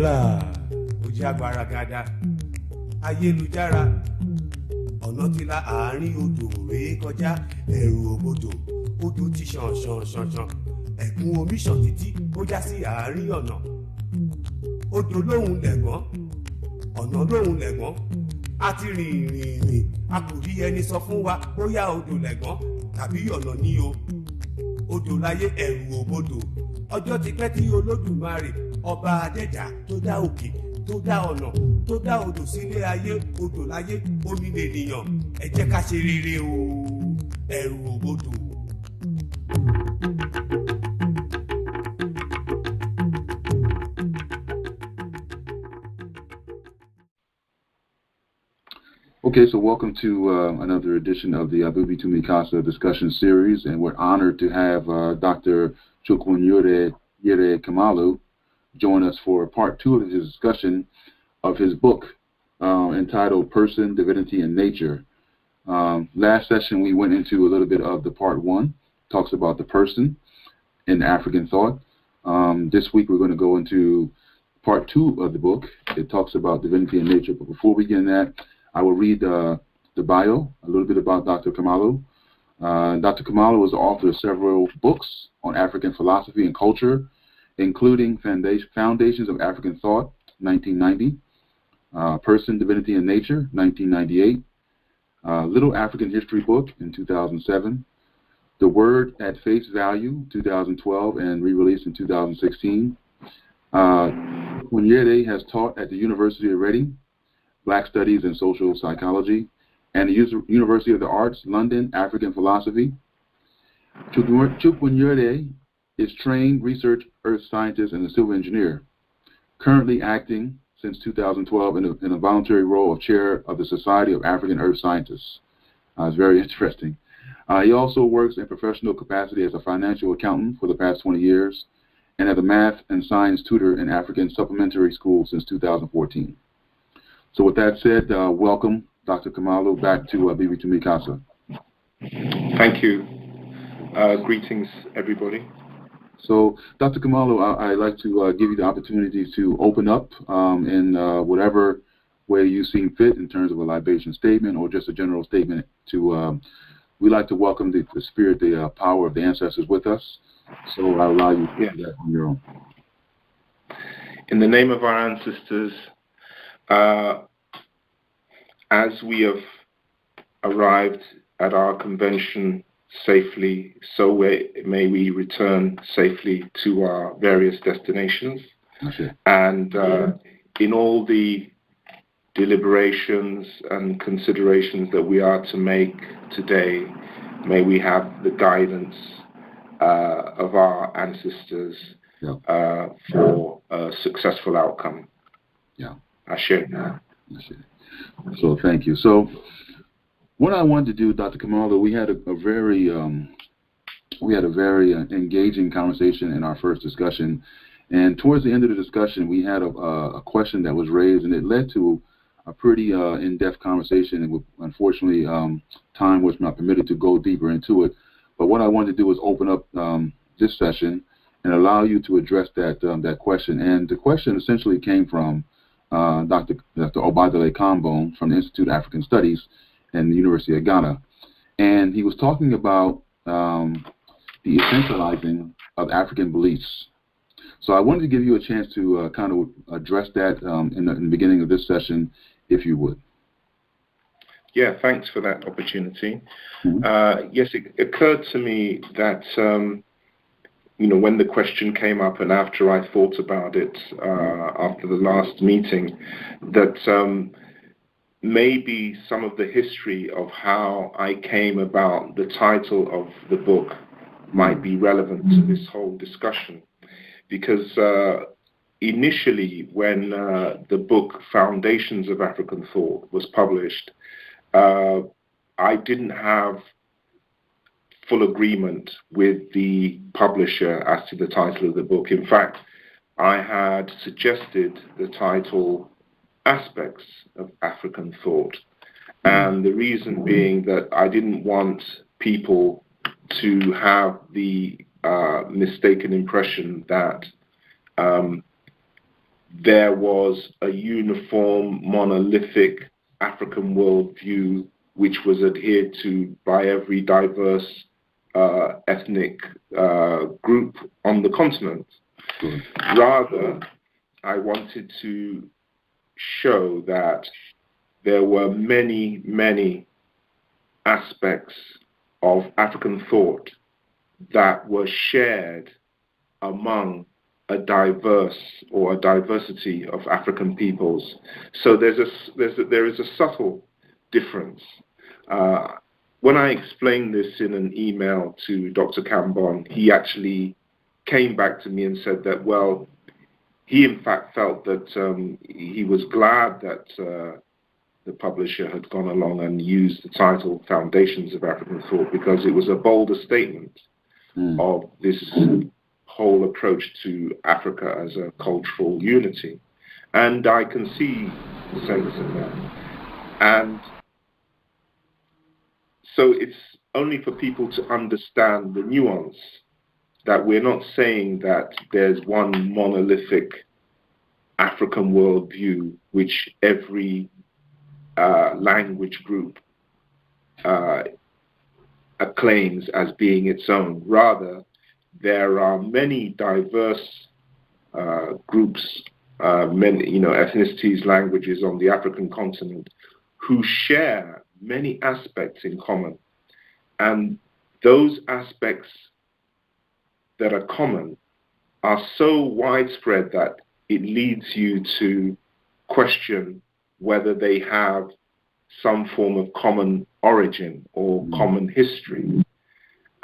wàhálà ó jẹ́ agbára gada ayélujára ọ̀nà ti la àárín odò rèé kọjá ẹ̀rù òbodò odò ti ṣàn ẹ̀kún omi ṣàn títí ó já sí àárín ọ̀nà odò lóhùn lẹ̀gbọ́n ọ̀nà lóhùn lẹ̀gbọ́n a ti rìn a kò rí ẹni sọ fún wa bóyá odò lẹ̀gbọ́n tàbí ọ̀nà ní o odò láyé ẹ̀rù òbodò ọjọ́ ti pẹ́ tí Olódùmarè ọba adẹ́dàá tó dá òkè tó dá ọ̀nà tó dá odò sílé ayé odò láyé omi lènìyàn ẹ jẹ́ ká ṣe rere o ẹ̀rù òbodò. Okay, so welcome to another edition of the Abubi Tumikasa discussion series, and we're honored to have Dr. Chukwunyere Kamalu join us for part 2 of his discussion of his book entitled Person, Divinity and Nature. Last session we went into a little bit of the part 1, talks about the person in African thought. This week we're going to go into part 2 of the book. It talks about divinity and nature, but before we get in that, I will read the bio, a little bit about Dr. Kamalu. Dr. Kamalu was the author of several books on African philosophy and culture, including Foundations of African Thought, 1990, Person, Divinity and Nature, 1998, Little African History Book in 2007, The Word at Face Value, 2012, and re-released in 2016. Chukwunyere has taught at the University of Reading, Black Studies and Social Psychology, and the University of the Arts, London, African Philosophy. Chukwunyere is trained research earth scientist and a civil engineer, currently acting since 2012 in a voluntary role of chair of the Society of African Earth Scientists. It's very interesting. He also works in professional capacity as a financial accountant for the past 20 years and as a math and science tutor in African supplementary school since 2014. So with that said, welcome, Dr. Kamalu, back to Bibi Tumikasa. Thank you. Greetings, everybody. So, Dr. Kamalu, I'd like to give you the opportunity to open up in whatever way you see fit in terms of a libation statement or just a general statement. We like to welcome the spirit, the power of the ancestors with us. So I'll allow you to do that on your own. In the name of our ancestors, as we have arrived at our convention safely, so may we return safely to our various destinations. Okay. And in all the deliberations and considerations that we are to make today, may we have the guidance of our ancestors for a successful outcome. Yeah. Ashe. So thank you. So what I wanted to do, Dr. Kamalu, we had a very engaging conversation in our first discussion, and towards the end of the discussion, we had a question that was raised, and it led to a pretty in-depth conversation. And unfortunately, time was not permitted to go deeper into it. But what I wanted to do was open up this session and allow you to address that question. And the question essentially came from Dr. Obadele Kambone from the Institute of African Studies and the University of Ghana. And he was talking about the essentializing of African beliefs. So I wanted to give you a chance to kind of address that in the beginning of this session, if you would. Yeah, thanks for that opportunity. Mm-hmm. Yes, it occurred to me that, when the question came up and after I thought about it after the last meeting, that maybe some of the history of how I came about the title of the book might be relevant to this whole discussion. Because initially, when the book Foundations of African Thought was published, I didn't have full agreement with the publisher as to the title of the book. In fact, I had suggested the title Aspects of African Thought, and the reason being that I didn't want people to have the mistaken impression that there was a uniform, monolithic African worldview which was adhered to by every diverse ethnic group on the continent. Rather, I wanted to show that there were many, many aspects of African thought that were shared among a diversity of African peoples. So there is a subtle difference. When I explained this in an email to Dr. Kambon, he actually came back to me and said that, well, he in fact felt that he was glad that the publisher had gone along and used the title Foundations of African Thought, because it was a bolder statement of this whole approach to Africa as a cultural unity. And I can see the sense in that. And so it's only for people to understand the nuance that we're not saying that there's one monolithic African worldview which every language group acclaims as being its own. Rather, there are many diverse groups, many ethnicities, languages on the African continent who share many aspects in common. And those aspects that are common are so widespread that it leads you to question whether they have some form of common origin or common history.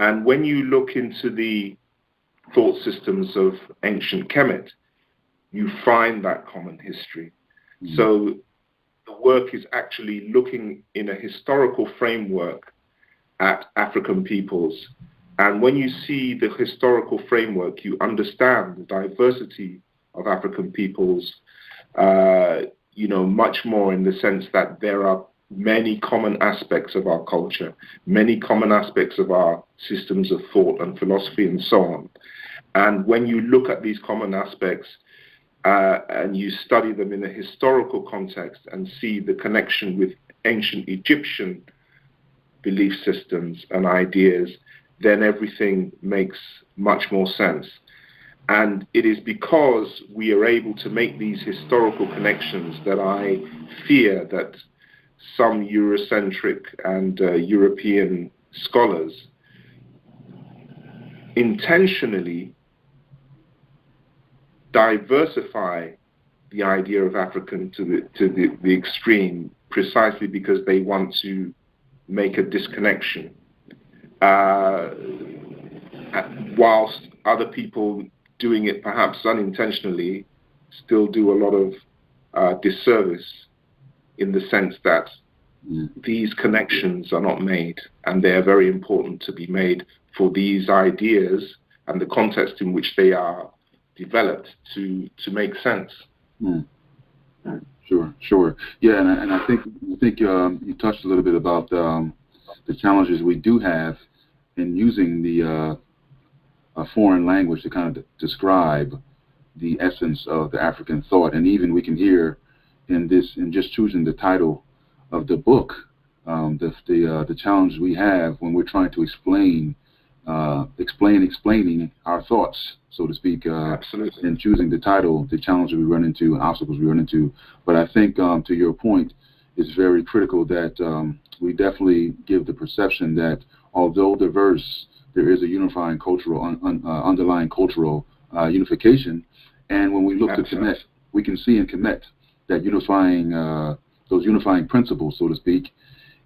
And when you look into the thought systems of ancient Kemet, you find that common history. So the work is actually looking in a historical framework at African peoples. And when you see the historical framework, you understand the diversity of African peoples, much more in the sense that there are many common aspects of our culture, many common aspects of our systems of thought and philosophy and so on. And when you look at these common aspects and you study them in a historical context and see the connection with ancient Egyptian belief systems and ideas, then everything makes much more sense. And it is because we are able to make these historical connections that I fear that some Eurocentric and European scholars intentionally diversify the idea of African to the extreme, precisely because they want to make a disconnection, whilst other people doing it perhaps unintentionally still do a lot of disservice, in the sense that these connections are not made, and they are very important to be made for these ideas and the context in which they are developed to make sense. Sure. Yeah, and I think you touched a little bit about the challenges we do have in using the a foreign language to kind of describe the essence of the African thought. And even we can hear in just choosing the title of the book, the challenge we have when we're trying to explaining our thoughts, so to speak. Absolutely. And choosing the title, the challenges we run into, obstacles we run into. But I think, to your point, it's very critical that we definitely give the perception that although diverse, there is a unifying cultural, underlying cultural unification. And when we look to Kemet, we can see in Kemet that those unifying principles, so to speak,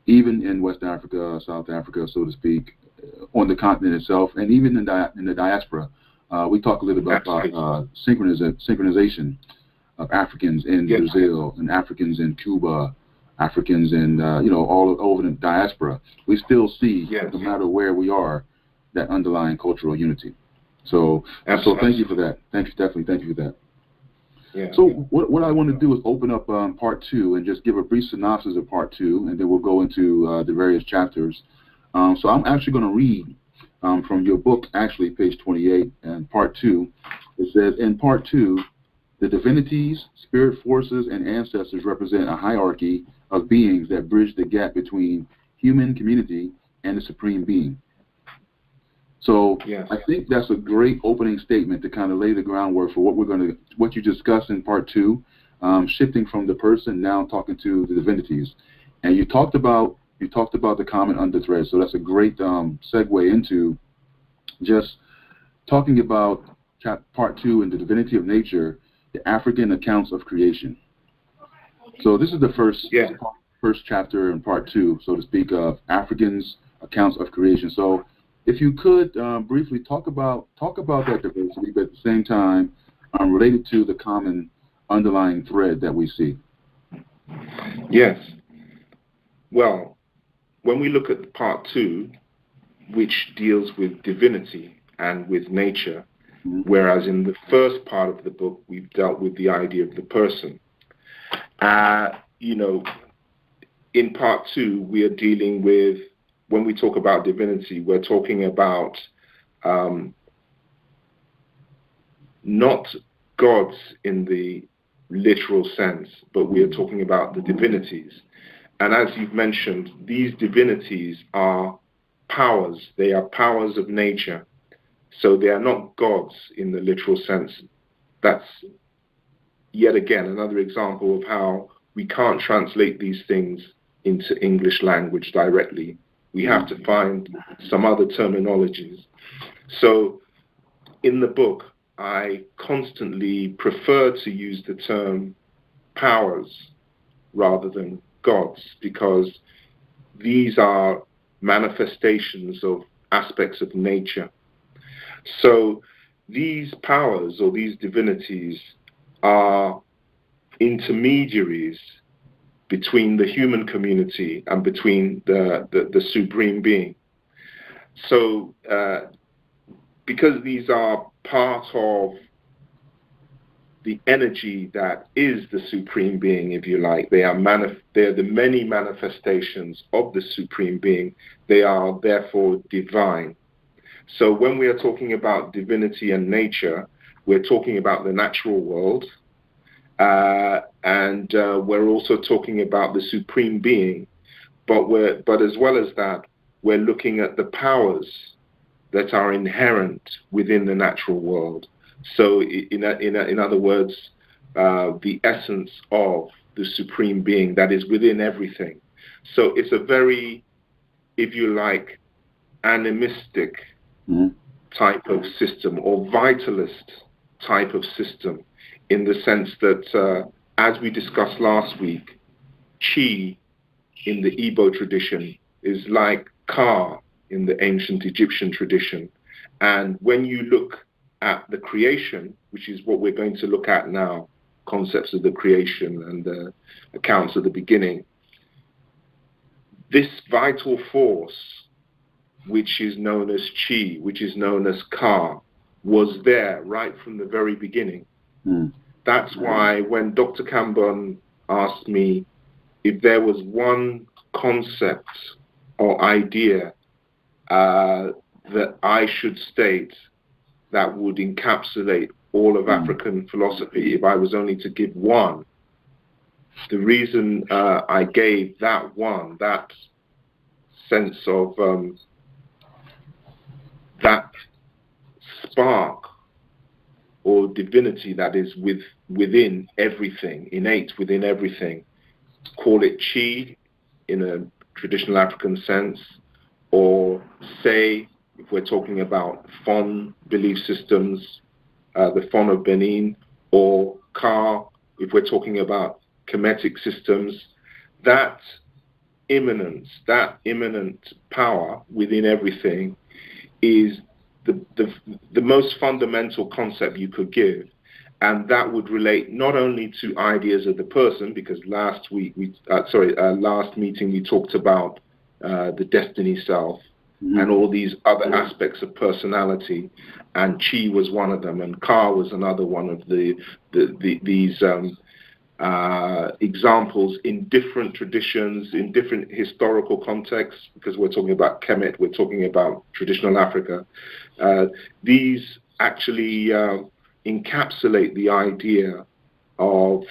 even in West Africa, South Africa, so to speak, on the continent itself, and even in the diaspora. We talk a little bit about synchronization of Africans in Brazil and Africans in Cuba, Africans in all over the diaspora. We still see, no matter where we are, that underlying cultural unity. So thank you for that. Thank you for that. Yeah. So what I want to do is open up part 2 and just give a brief synopsis of part 2, and then we'll go into the various chapters. So I'm actually going to read from your book, actually, page 28, and part 2. It says, in part 2, The divinities, spirit forces, and ancestors represent a hierarchy of beings that bridge the gap between human community and the supreme being. So yes. I think that's a great opening statement to kind of lay the groundwork for what you discussed in part 2, shifting from the person now talking to the divinities. And you talked about the common underthread. So that's a great segue into just talking about part 2 in the Divinity of Nature, the African accounts of creation. So this is the first chapter in part 2, so to speak, of Africans' accounts of creation. So if you could briefly talk about that diversity, but at the same time related to the common underlying thread that we see. Yes. Well, when we look at part 2, which deals with divinity and with nature, whereas in the first part of the book, we've dealt with the idea of the person. In part 2, we are dealing with, when we talk about divinity, we're talking about not gods in the literal sense, but we are talking about the divinities. And as you've mentioned, these divinities are powers. They are powers of nature. So they are not gods in the literal sense. That's yet again another example of how we can't translate these things into English language directly. We have to find some other terminologies. So in the book, I constantly prefer to use the term powers rather than gods, because these are manifestations of aspects of nature. So these powers or these divinities are intermediaries between the human community and between the supreme being. So because these are part of the energy that is the supreme being, if you like, they are the many manifestations of the supreme being. They are therefore divine. So when we are talking about divinity and nature, we're talking about the natural world, and we're also talking about the supreme being. But as well as that, we're looking at the powers that are inherent within the natural world. So in other words, the essence of the supreme being that is within everything. So it's a very, if you like, animistic type of system, or vitalist type of system, in the sense that, as we discussed last week, Chi in the Igbo tradition is like Ka in the ancient Egyptian tradition. And when you look at the creation, which is what we're going to look at now, concepts of the creation and the accounts of the beginning, this vital force, which is known as Chi, which is known as Ka, was there right from the very beginning. That's why when Dr. Kambon asked me if there was one concept or idea that I should state that would encapsulate all of African philosophy, if I was only to give one, the reason I gave that one, that sense of that spark or divinity that is within everything, innate within everything, call it Chi in a traditional African sense, or say, if we're talking about Fon belief systems, the Fon of Benin, or Ka, if we're talking about Kemetic systems, that immanence, that immanent power within everything is the most fundamental concept you could give. And that would relate not only to ideas of the person, because last meeting we talked about the destiny self and all these other aspects of personality, and Chi was one of them, and Ka was another one of these examples in different traditions, in different historical contexts, because we're talking about Kemet, we're talking about traditional Africa. These actually encapsulate the idea of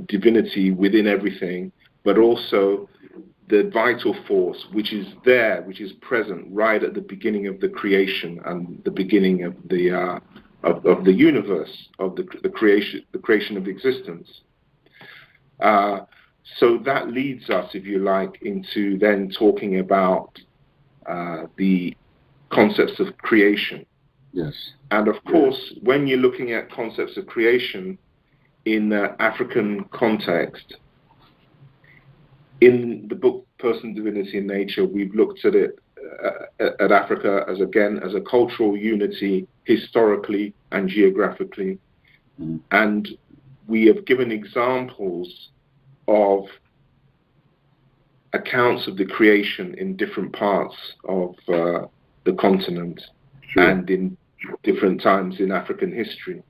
divinity within everything, but also the vital force which is there, which is present right at the beginning of the creation and the beginning of the universe, of the creation of existence. So that leads us, if you like, into then talking about the concepts of creation. Yes. And of course, when you're looking at concepts of creation in the African context, in the book Person, Divinity and Nature, we've looked at it at Africa as a cultural unity historically and geographically. Mm-hmm. And we have given examples of accounts of the creation in different parts of the continent. Sure. And in different times in African history.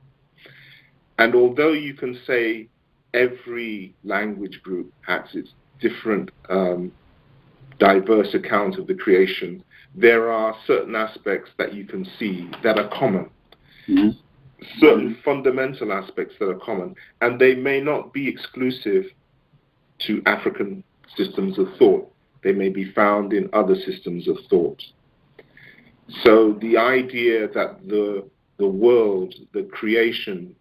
And although you can say every language group has its different diverse account of the creation, there are certain aspects that you can see that are common. Mm-hmm. Certain fundamental aspects that are common, and they may not be exclusive to African systems of thought. They may be found in other systems of thought. So the idea that the world, the creation,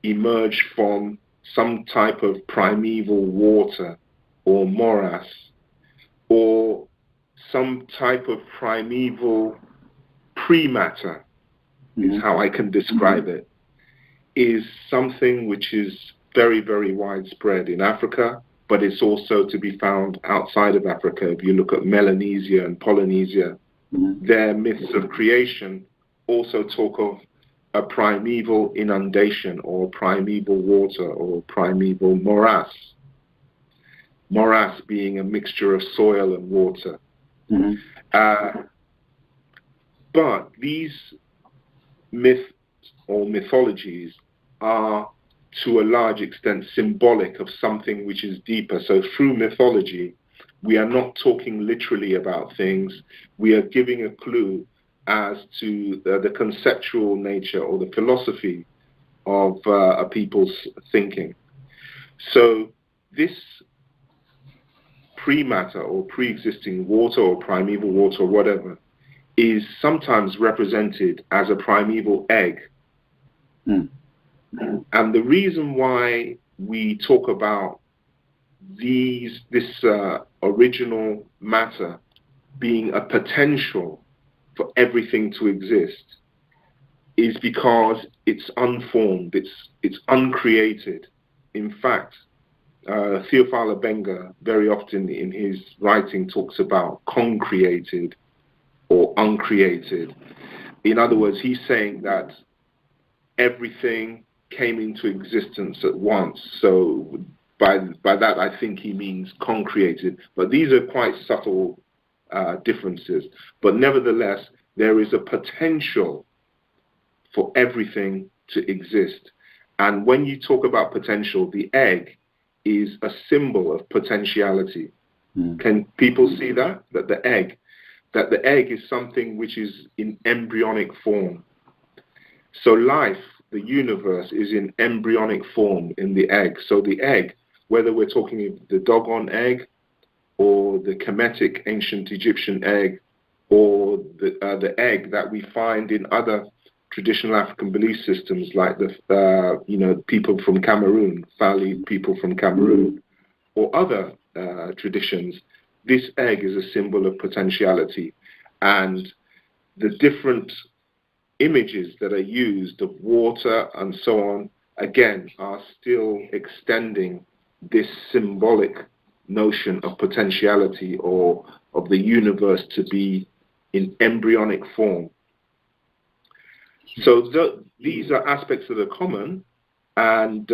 emerged from some type of primeval water or morass, or some type of primeval pre-matter, is how I can describe it, is something which is very, very widespread in Africa, but it's also to be found outside of Africa. If you look at Melanesia and Polynesia, their myths of creation also talk of a primeval inundation or primeval water or primeval morass. Morass being a mixture of soil and water. Mm-hmm. But these myths or mythologies are to a large extent symbolic of something which is deeper. So through mythology, we are not talking literally about things. We are giving a clue as to the conceptual nature or the philosophy of a people's thinking. So this pre-matter or pre-existing water or primeval water or whatever is sometimes represented as a primeval egg. Mm. And the reason why we talk about this original matter being a potential for everything to exist is because it's unformed, it's uncreated. In fact, Theophile Benga very often in his writing talks about concreated or uncreated. In other words, he's saying that everything came into existence at once. So by that, I think he means concreated. But these are quite subtle differences. But nevertheless, there is a potential for everything to exist. And when you talk about potential, the egg is a symbol of potentiality. Mm. Can people see that? That the egg is something which is in embryonic form. So life, the universe, is in embryonic form in the egg. So the egg, whether we're talking the Dogon egg or the Kemetic ancient Egyptian egg or the egg that we find in other traditional African belief systems like the people from Cameroon, Fali people from Cameroon, or other traditions, this egg is a symbol of potentiality. And the different images that are used of water and so on, again, are still extending this symbolic notion of potentiality or of the universe to be in embryonic form. So these are aspects that are common, and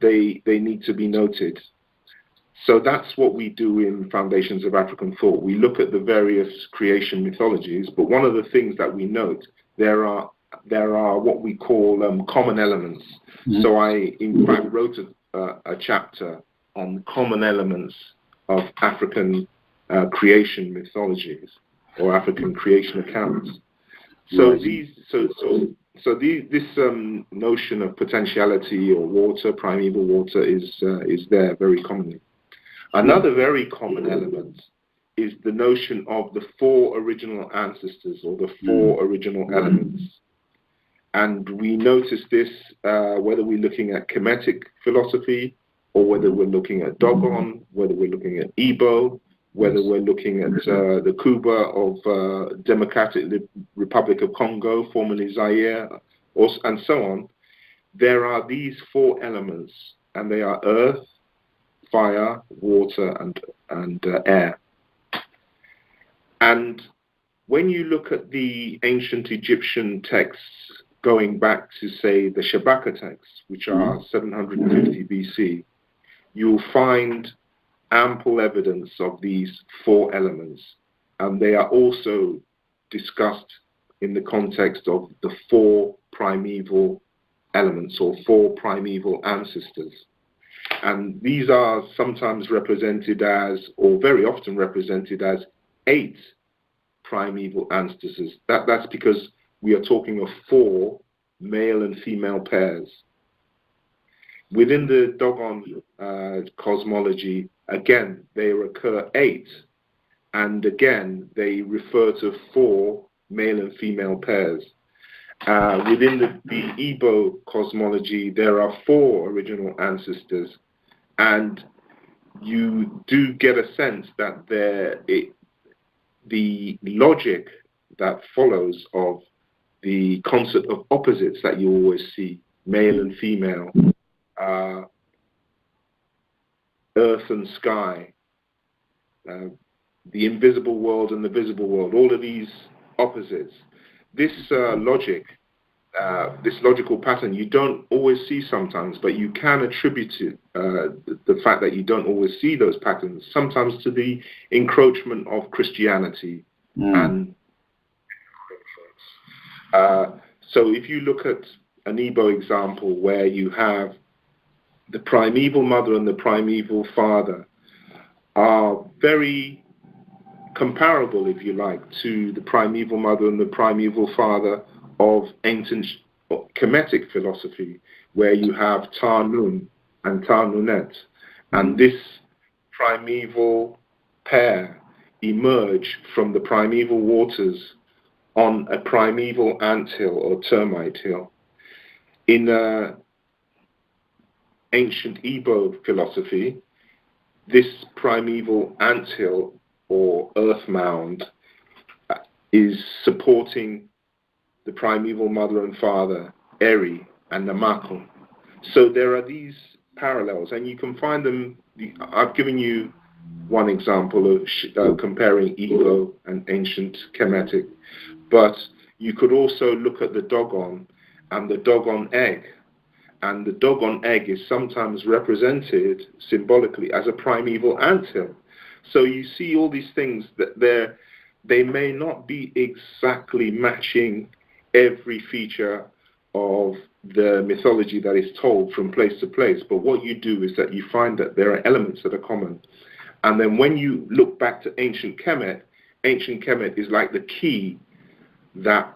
they need to be noted. So that's what we do in Foundations of African Thought. We look at the various creation mythologies, but one of the things that we note, there are what we call common elements. Mm-hmm. So I, in fact, wrote a chapter on common elements of African creation mythologies or African creation accounts. So So this notion of potentiality or water, primeval water, is there very commonly. Another very common element is the notion of the four original ancestors or the four original elements. And we notice this whether we're looking at Kemetic philosophy or whether we're looking at Dogon, whether we're looking at Igbo, whether we're looking at the Cuba of Democratic Republic of Congo, formerly Zaire, and so on. There are these four elements, and they are earth, fire, water, and air. And when you look at the ancient Egyptian texts going back to, say, the Shabaka texts, which are 750 BC, you'll find ample evidence of these four elements. And they are also discussed in the context of the four primeval elements or four primeval ancestors. And these are sometimes represented as, or very often represented as, 8 primeval ancestors. That's because we are talking of 4 male and female pairs. Within the Dogon cosmology, again, they occur 8. And again, they refer to 4 male and female pairs. Within the Igbo cosmology, there are 4 original ancestors. And you do get a sense that the logic that follows of the concept of opposites that you always see, male and female, earth and sky, the invisible world and the visible world, all of these opposites, this logic, this logical pattern, you don't always see sometimes, but you can attribute it, the fact that you don't always see those patterns, sometimes to the encroachment of Christianity. And so if you look at an Igbo example where you have the primeval mother and the primeval father are very comparable, if you like, to the primeval mother and the primeval father of ancient Kemetic philosophy, where you have Ta-Nun and Ta-Nunet. And this primeval pair emerge from the primeval waters on a primeval anthill or termite hill. In ancient Igbo philosophy, this primeval anthill or earth mound is supporting the primeval mother and father, Eri and Namako. So there are these parallels, and you can find them. I've given you one example of comparing Igbo and ancient Kemetic, but you could also look at the Dogon and the Dogon egg. And the Dogon egg is sometimes represented symbolically as a primeval anthill. So you see all these things that they may not be exactly matching every feature of the mythology that is told from place to place. But what you do is that you find that there are elements that are common. And then when you look back to ancient Kemet is like the key that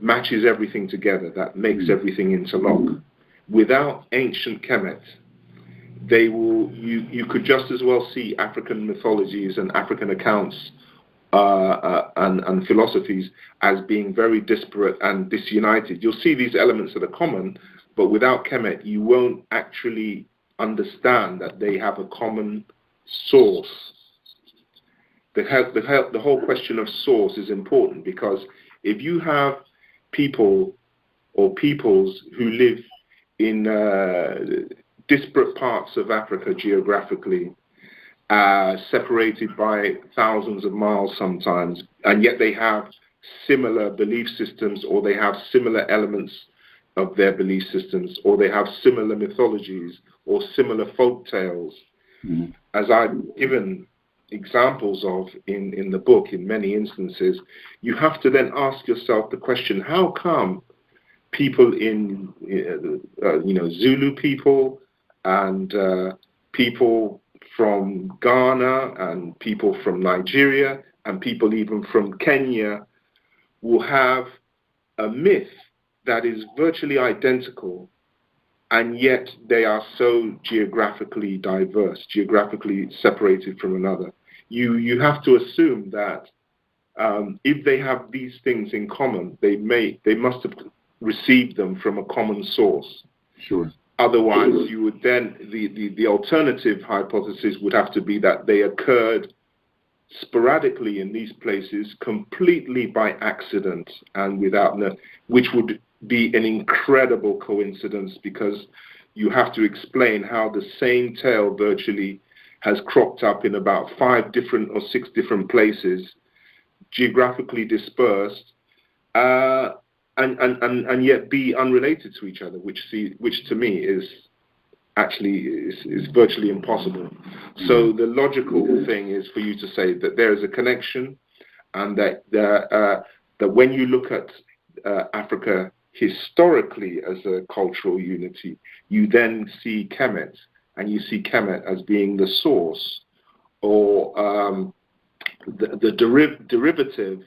matches everything together, that makes everything interlock. Without ancient Kemet, you could just as well see African mythologies and African accounts and philosophies as being very disparate and disunited. You'll see these elements that are common, but without Kemet, you won't actually understand that they have a common source. The whole question of source is important, because if you have people or peoples who live in disparate parts of Africa geographically, separated by thousands of miles sometimes, and yet they have similar belief systems, or they have similar elements of their belief systems, or they have similar mythologies or similar folk tales, as I've given examples of in the book in many instances, you have to then ask yourself the question, how come people in Zulu people and people from Ghana and people from Nigeria and people even from Kenya will have a myth that is virtually identical, and yet they are so geographically diverse, geographically separated from another. You have to assume that if they have these things in common, they must have received them from a common source. Sure. Otherwise, you would then the alternative hypothesis would have to be that they occurred sporadically in these places, completely by accident and without, which would be an incredible coincidence, because you have to explain how the same tale virtually has cropped up in about 5 different or 6 different places, geographically dispersed, and yet be unrelated to each other, which to me is virtually impossible. So the logical thing is for you to say that there is a connection, and that when you look at Africa historically as a cultural unity, you then see Kemet, and you see Kemet as being the source, or the derivative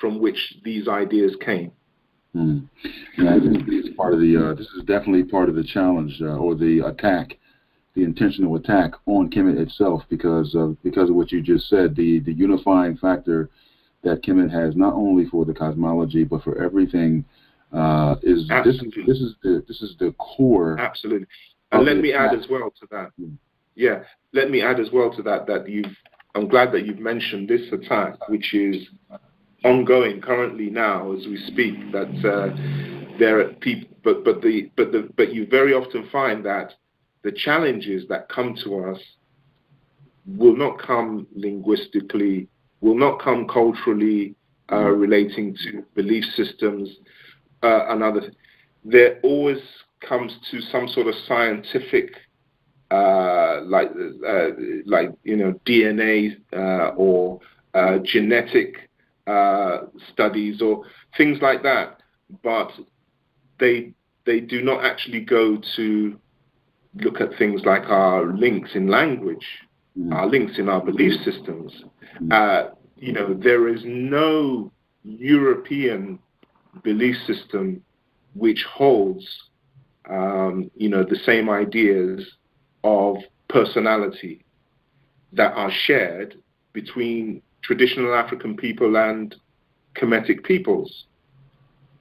from which these ideas came. And I think it's part of the. This is definitely part of the challenge or the attack, the intentional attack on Kemet itself, because of what you just said. The unifying factor that Kemet has, not only for the cosmology but for everything, is Absolutely. this is the core. Absolutely. And let me add as well to that. Yeah, let me add as well to that I'm glad that you've mentioned this attack, which is ongoing currently now as we speak. That there are people, but you very often find that the challenges that come to us will not come linguistically, will not come culturally, relating to belief systems, and other. There always comes to some sort of scientific, like DNA or genetic studies or things like that, but they do not actually go to look at things like our links in language, our links in our belief systems. There is no European belief system which holds the same ideas of personality that are shared between traditional African people and Kemetic peoples,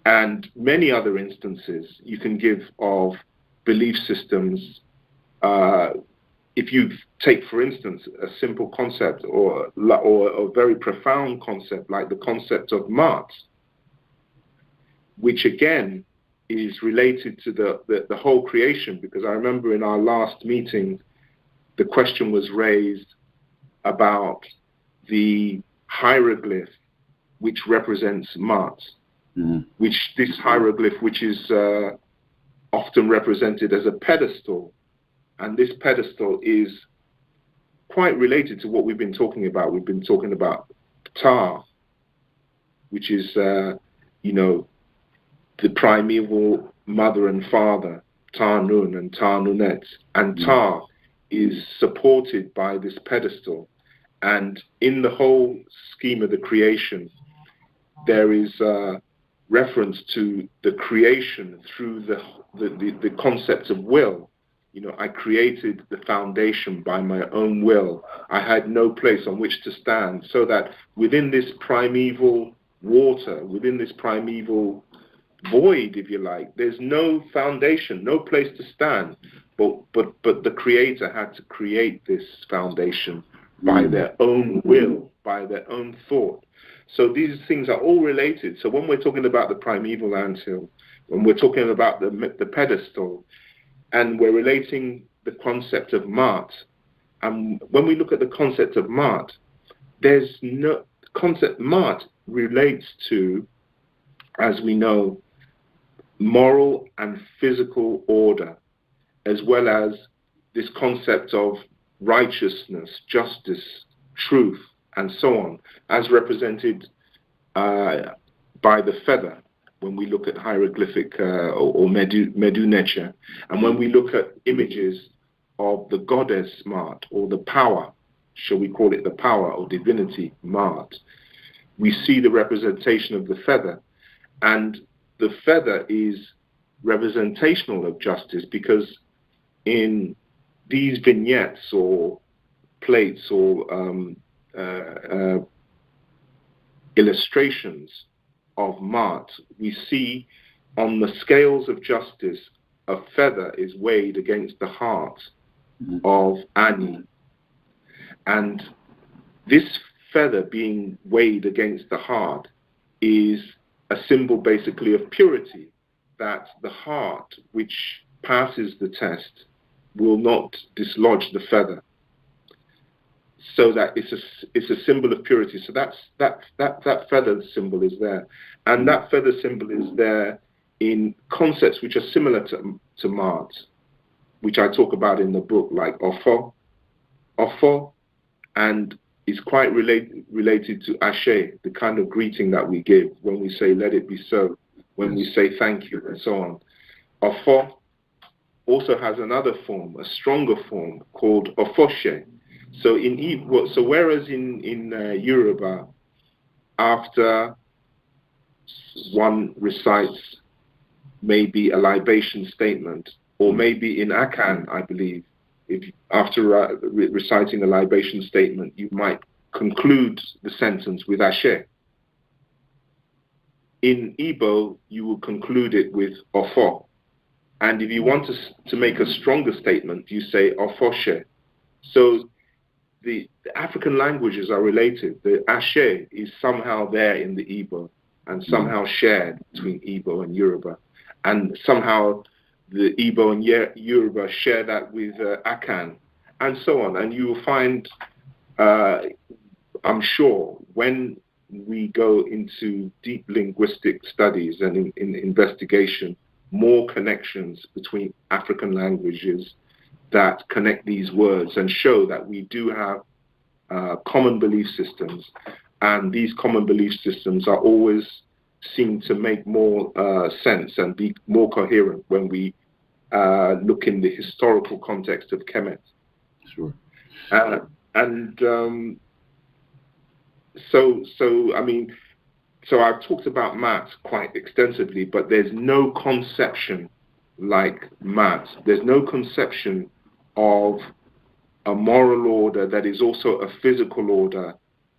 and many other instances you can give of belief systems. If you take, for instance, a simple concept or a very profound concept like the concept of Maat, which again is related to the whole creation, because I remember in our last meeting, the question was raised about the hieroglyph which represents Maat, which this hieroglyph, which is often represented as a pedestal, and this pedestal is quite related to what we've been talking about. We've been talking about Ptah, which is, the primeval mother and father, Ta-Nun and Ta-Nunet. And Ta is supported by this pedestal. And in the whole scheme of the creation, there is reference to the creation through the concept of will. I created the foundation by my own will. I had no place on which to stand, so that within this primeval water, within this primeval void, if you like, there's no foundation, no place to stand. But the Creator had to create this foundation by their own will, by their own thought. So these things are all related. So when we're talking about the primeval anthill, when we're talking about the pedestal, and we're relating the concept of Maat, and when we look at the concept of Maat, there's no concept. Maat relates to, as we know, moral and physical order, as well as this concept of righteousness, justice, truth, and so on, as represented by the feather when we look at hieroglyphic or Medu Nature, and when we look at images of the goddess Maat, or the power, shall we call it the power or divinity Maat, we see the representation of the feather. And the feather is representational of justice, because in these vignettes or plates or illustrations of Maat, we see on the scales of justice, a feather is weighed against the heart of Ani. And this feather being weighed against the heart is a symbol basically of purity, that the heart which passes the test will not dislodge the feather. So that it's a symbol of purity. So that feather symbol is there. And that feather symbol is there in concepts which are similar to Maat, which I talk about in the book, like Ofo, and is quite related to Ashe, the kind of greeting that we give when we say, let it be so, when we say thank you, and so on. Ofo also has another form, a stronger form, called Ofoshe. So whereas in Yoruba, after one recites maybe a libation statement, or maybe in Akan, I believe, after reciting a libation statement, you might conclude the sentence with Ashe. In Igbo, you will conclude it with Ofo. And if you want to make a stronger statement, you say Ofoshe. So the African languages are related. The Ashe is somehow there in the Igbo and somehow shared between Igbo and Yoruba. And somehow the Igbo and Yoruba share that with Akan, and so on. And you will find, I'm sure, when we go into deep linguistic studies and in investigation, more connections between African languages that connect these words and show that we do have common belief systems, and these common belief systems are always seem to make more sense and be more coherent when we look in the historical context of Kemet. Sure. So I've talked about Maat quite extensively, but there's no conception like Maat. There's no conception of a moral order that is also a physical order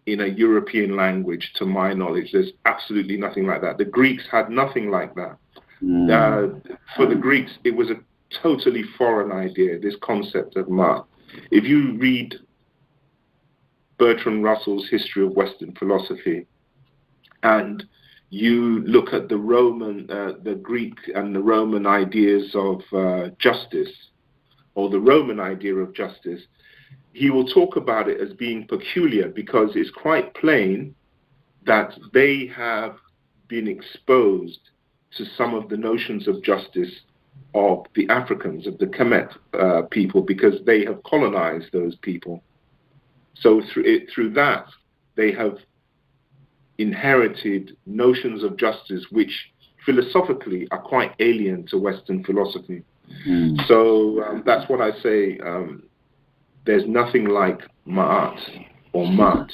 in a European language, to my knowledge. There's absolutely nothing like that. The Greeks had nothing like that. For the Greeks, it was a totally foreign idea, this concept of Maat. If you read Bertrand Russell's History of Western Philosophy, and you look at the Greek and the Roman ideas of justice, or the Roman idea of justice, he will talk about it as being peculiar, because it's quite plain that they have been exposed to some of the notions of justice of the Africans, of the Kemet people, because they have colonized those people. So through that, they have inherited notions of justice which philosophically are quite alien to Western philosophy. So that's what I say. There's nothing like Maat or Maat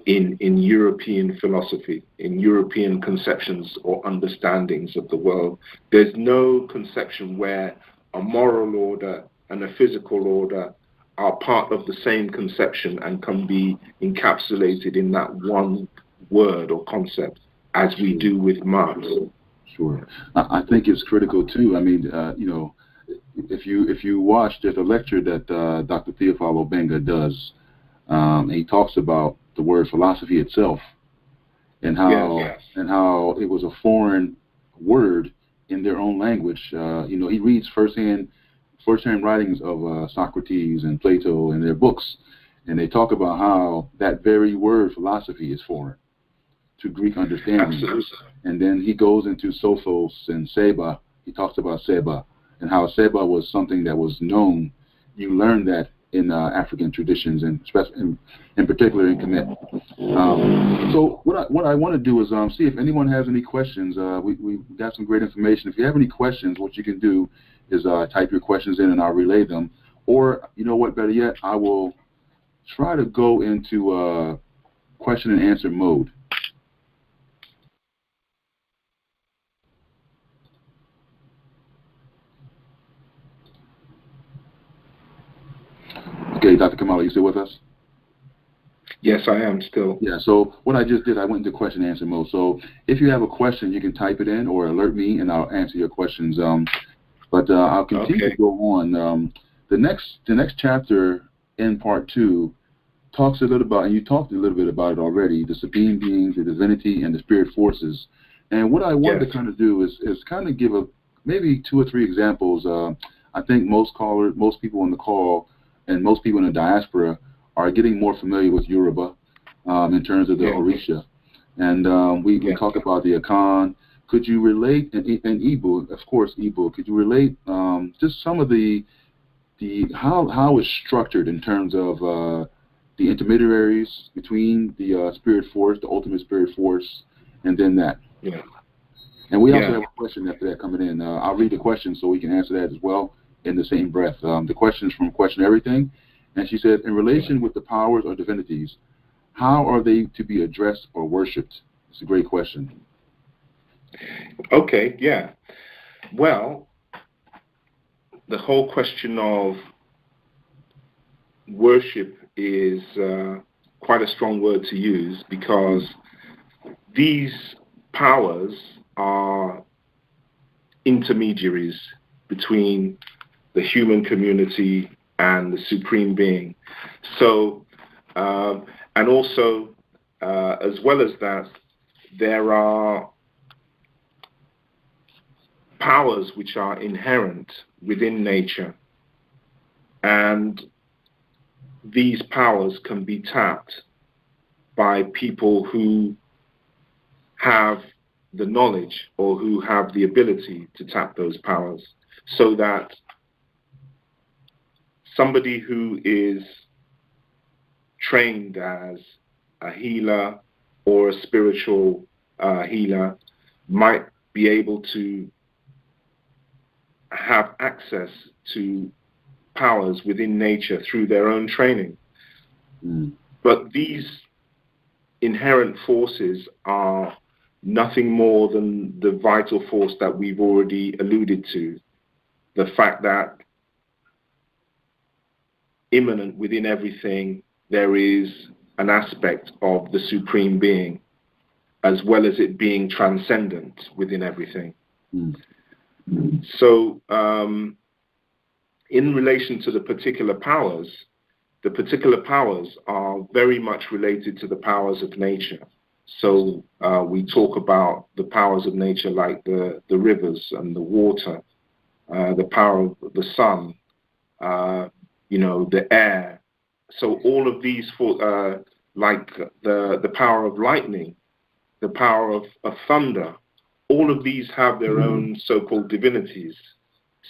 in European philosophy, in European conceptions or understandings of the world. There's no conception where a moral order and a physical order are part of the same conception and can be encapsulated in that one word or concept, as we do with Maat. Sure. I think it's critical too. I mean, if you watch, there's a lecture that Dr. Theophilo Benga does, and he talks about the word philosophy itself, and how it was a foreign word in their own language. He reads firsthand writings of Socrates and Plato in their books, and they talk about how that very word philosophy is foreign to Greek understanding. Absolutely. And then he goes into Sophos and Seba. He talks about Seba and how Seba was something that was known. You learn that in African traditions, and in particular in Kemet. So what I want to do is see if anyone has any questions. We got some great information. If you have any questions, what you can do is type your questions in and I'll relay them. Or, you know what, better yet, I will try to go into question and answer mode. Okay, Dr. Kamalu, are you still with us? Yes, I am still. Yeah, so what I just did, I went into question and answer mode. So if you have a question, you can type it in or alert me, and I'll answer your questions. But I'll continue to go on. The next chapter in part 2 talks a little about, and you talked a little bit about it already, the supreme beings, the divinity, and the spirit forces. And what I wanted to kind of do is kind of give maybe 2 or 3 examples. I think most people on the call, and most people in the diaspora are getting more familiar with Yoruba in terms of the Orisha. And we talk about the Akan. Could you relate, and Igbo, of course, Igbo, could you relate just some of the how it's structured in terms of the intermediaries between the spirit force, the ultimate spirit force, and then that? Yeah. And we also have a question after that coming in. I'll read the question so we can answer that as well in the same breath. The question is from Question Everything. And she said, in relation with the powers or divinities, how are they to be addressed or worshipped? It's a great question. Okay, yeah. Well, the whole question of worship is quite a strong word to use, because these powers are intermediaries between the human community and the supreme being. So, and also, as well as that, there are powers which are inherent within nature, and these powers can be tapped by people who have the knowledge or who have the ability to tap those powers, so that somebody who is trained as a healer or a spiritual healer might be able to have access to powers within nature through their own training. But these inherent forces are nothing more than the vital force that we've already alluded to. The fact that immanent within everything, there is an aspect of the supreme being, as well as it being transcendent within everything. So, in relation to the particular powers are very much related to the powers of nature. So we talk about the powers of nature like the rivers and the water, the power of the sun, the air. So all of these, like the power of lightning, the power of thunder, all of these have their own so-called divinities.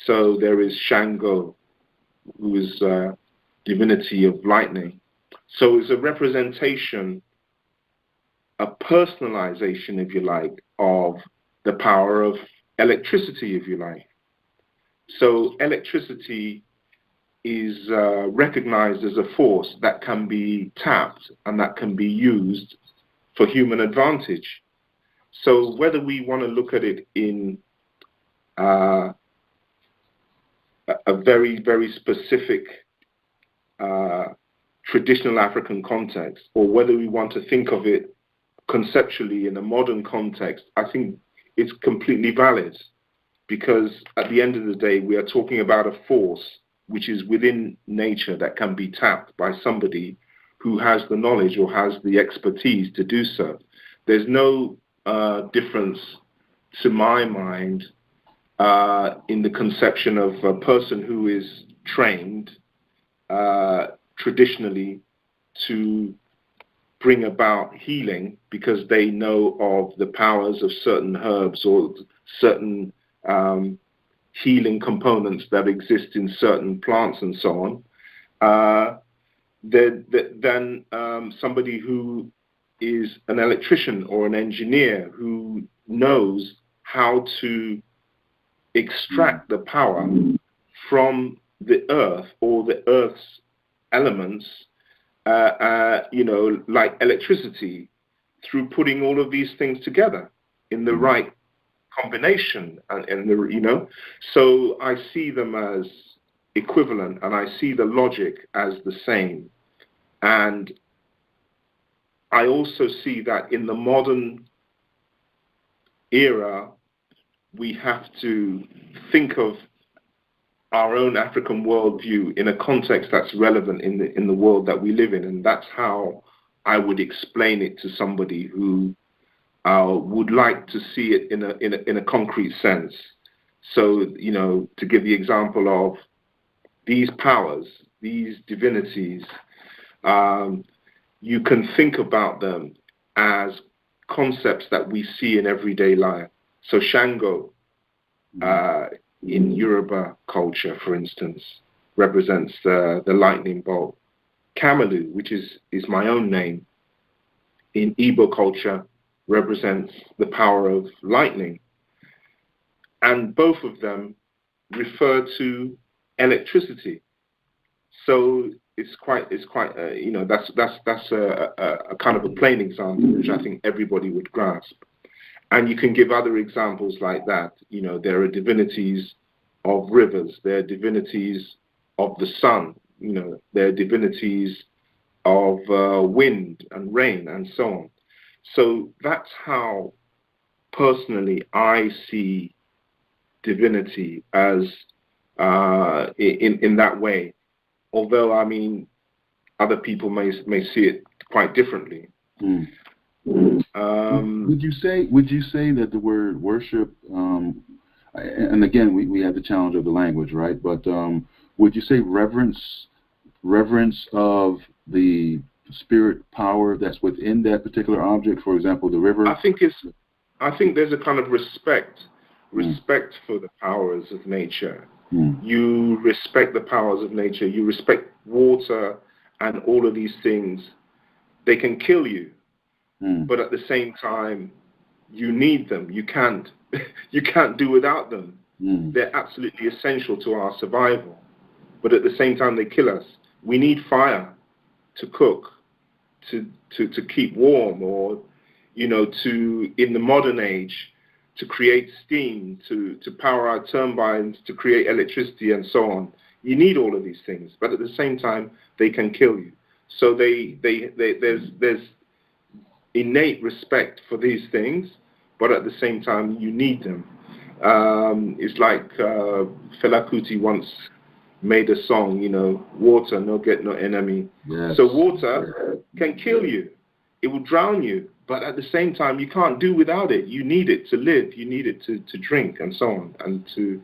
So there is Shango, who is divinity of lightning. So it's a representation, a personalization, if you like, of the power of electricity, if you like. So electricity is recognized as a force that can be tapped and that can be used for human advantage. So whether we want to look at it in a very, very specific traditional African context, or whether we want to think of it conceptually in a modern context, I think it's completely valid, because at the end of the day, we are talking about a force which is within nature that can be tapped by somebody who has the knowledge or has the expertise to do so. There's no difference, to my mind, in the conception of a person who is trained traditionally to bring about healing because they know of the powers of certain herbs or certain healing components that exist in certain plants and so on, than somebody who is an electrician or an engineer who knows how to extract the power from the earth or the earth's elements, like electricity, through putting all of these things together in the right combination. So I see them as equivalent, and I see the logic as the same. And I also see that in the modern era, we have to think of our own African worldview in a context that's relevant in the world that we live in, and that's how I would explain it to somebody who would like to see it in a concrete sense. So, you know, to give the example of these powers, these divinities, you can think about them as concepts that we see in everyday life. So Shango, in Yoruba culture, for instance, represents the lightning bolt. Kamalu, which is my own name, in Igbo culture, represents the power of lightning. And both of them refer to electricity. So it's quite you know, that's a kind of a plain example, which I think everybody would grasp. And you can give other examples like that. You know, there are divinities of rivers, there are divinities of the sun, you know, there are divinities of wind and rain and so on. So that's how personally I see divinity, as in that way. Although, I mean, other people may see it quite differently. Mm. Would you say that the word worship, and again we have the challenge of the language, right? But would you say reverence of the spirit power that's within that particular object? For example, the river. I think there's a kind of respect for the powers of nature. You respect the powers of nature. You respect water and all of these things. They can kill you. But at the same time, you need them. You can't do without them. They're absolutely essential to our survival. But at the same time, they kill us. We need fire to cook, to keep warm, or, you know, in the modern age, to create steam, to power our turbines, to create electricity, and so on. You need all of these things, but at the same time, they can kill you. So there's innate respect for these things, but at the same time, you need them. It's like Fela Kuti once made a song, you know, water no get no enemy. Yes. So water can kill you. It will drown you, but at the same time, you can't do without it. You need it to live. You need it to drink and so on, and to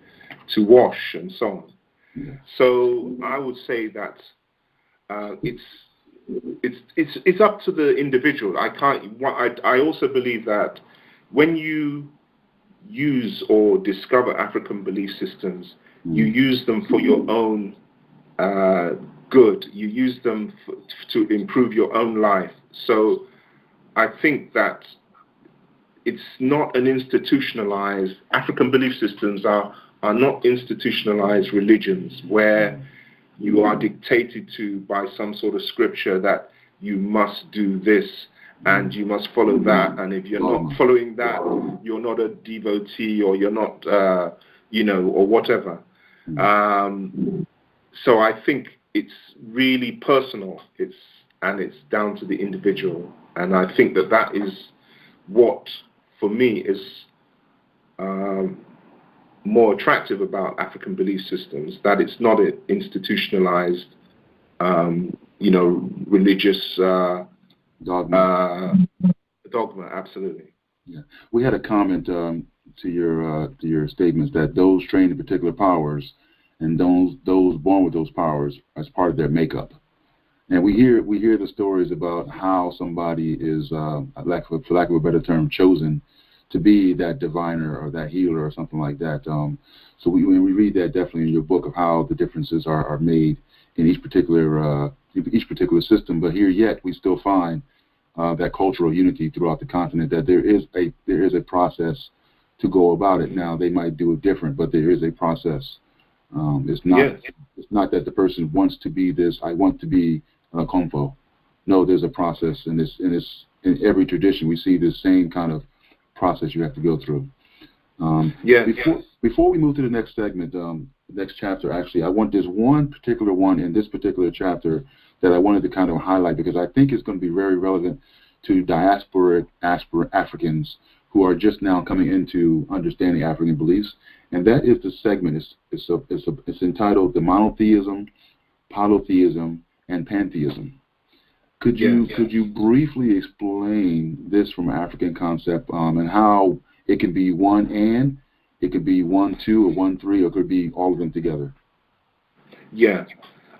wash and so on. Yeah. So I would say that it's up to the individual. I also believe that when you use or discover African belief systems, you use them for your own good. You use them to improve your own life. So I think that it's not an institutionalized, African belief systems are not institutionalized religions where you are dictated to by some sort of scripture that you must do this and you must follow that, and if you're not following that, you're not a devotee, or you're not, you know, or whatever. So I think it's really personal. It's down to the individual, and I think that is what, for me, is more attractive about African belief systems. That it's not an institutionalized, you know, religious dogma. Absolutely. Yeah, we had a comment to your statements that those trained in particular powers and those born with those powers as part of their makeup. And we hear the stories about how somebody is, for lack of a better term, chosen to be that diviner or that healer or something like that. So when we read that definitely in your book of how the differences are made in each particular system. But here yet we still find that cultural unity throughout the continent, that there is a process to go about it. Now they might do it different, but there is a process. It's not that the person wants to be this. I want to be Kompo. No, there's a process, and it's in every tradition we see this same kind of process you have to go through. Before we move to the next segment, next chapter, actually, there's one particular one in this particular chapter that I wanted to kind of highlight because I think it's going to be very relevant to diasporic Africans who are just now coming into understanding African beliefs, and that is the segment. It's entitled "The Monotheism, Polytheism, and Pantheism." Could you briefly explain this from an African concept and how it can be one and it could be 1, 2, or 1, 3, or it could be all of them together? Yeah,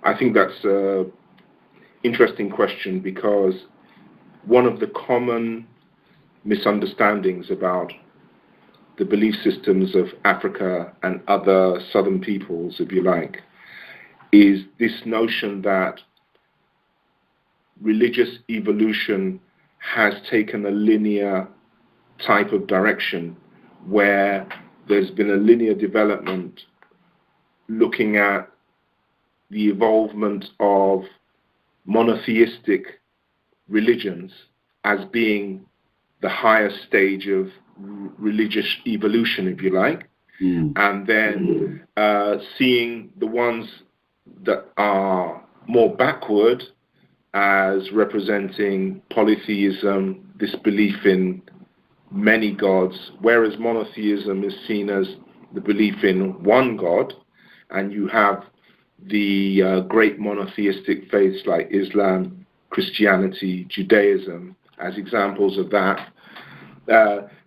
I think that's an interesting question because one of the common misunderstandings about the belief systems of Africa and other southern peoples, if you like, is this notion that religious evolution has taken a linear type of direction where there's been a linear development looking at the evolvement of monotheistic religions as being the highest stage of religious evolution, if you like, and then seeing the ones that are more backward as representing polytheism, this belief in many gods, whereas monotheism is seen as the belief in one God, and you have the great monotheistic faiths like Islam, Christianity, Judaism as examples of that,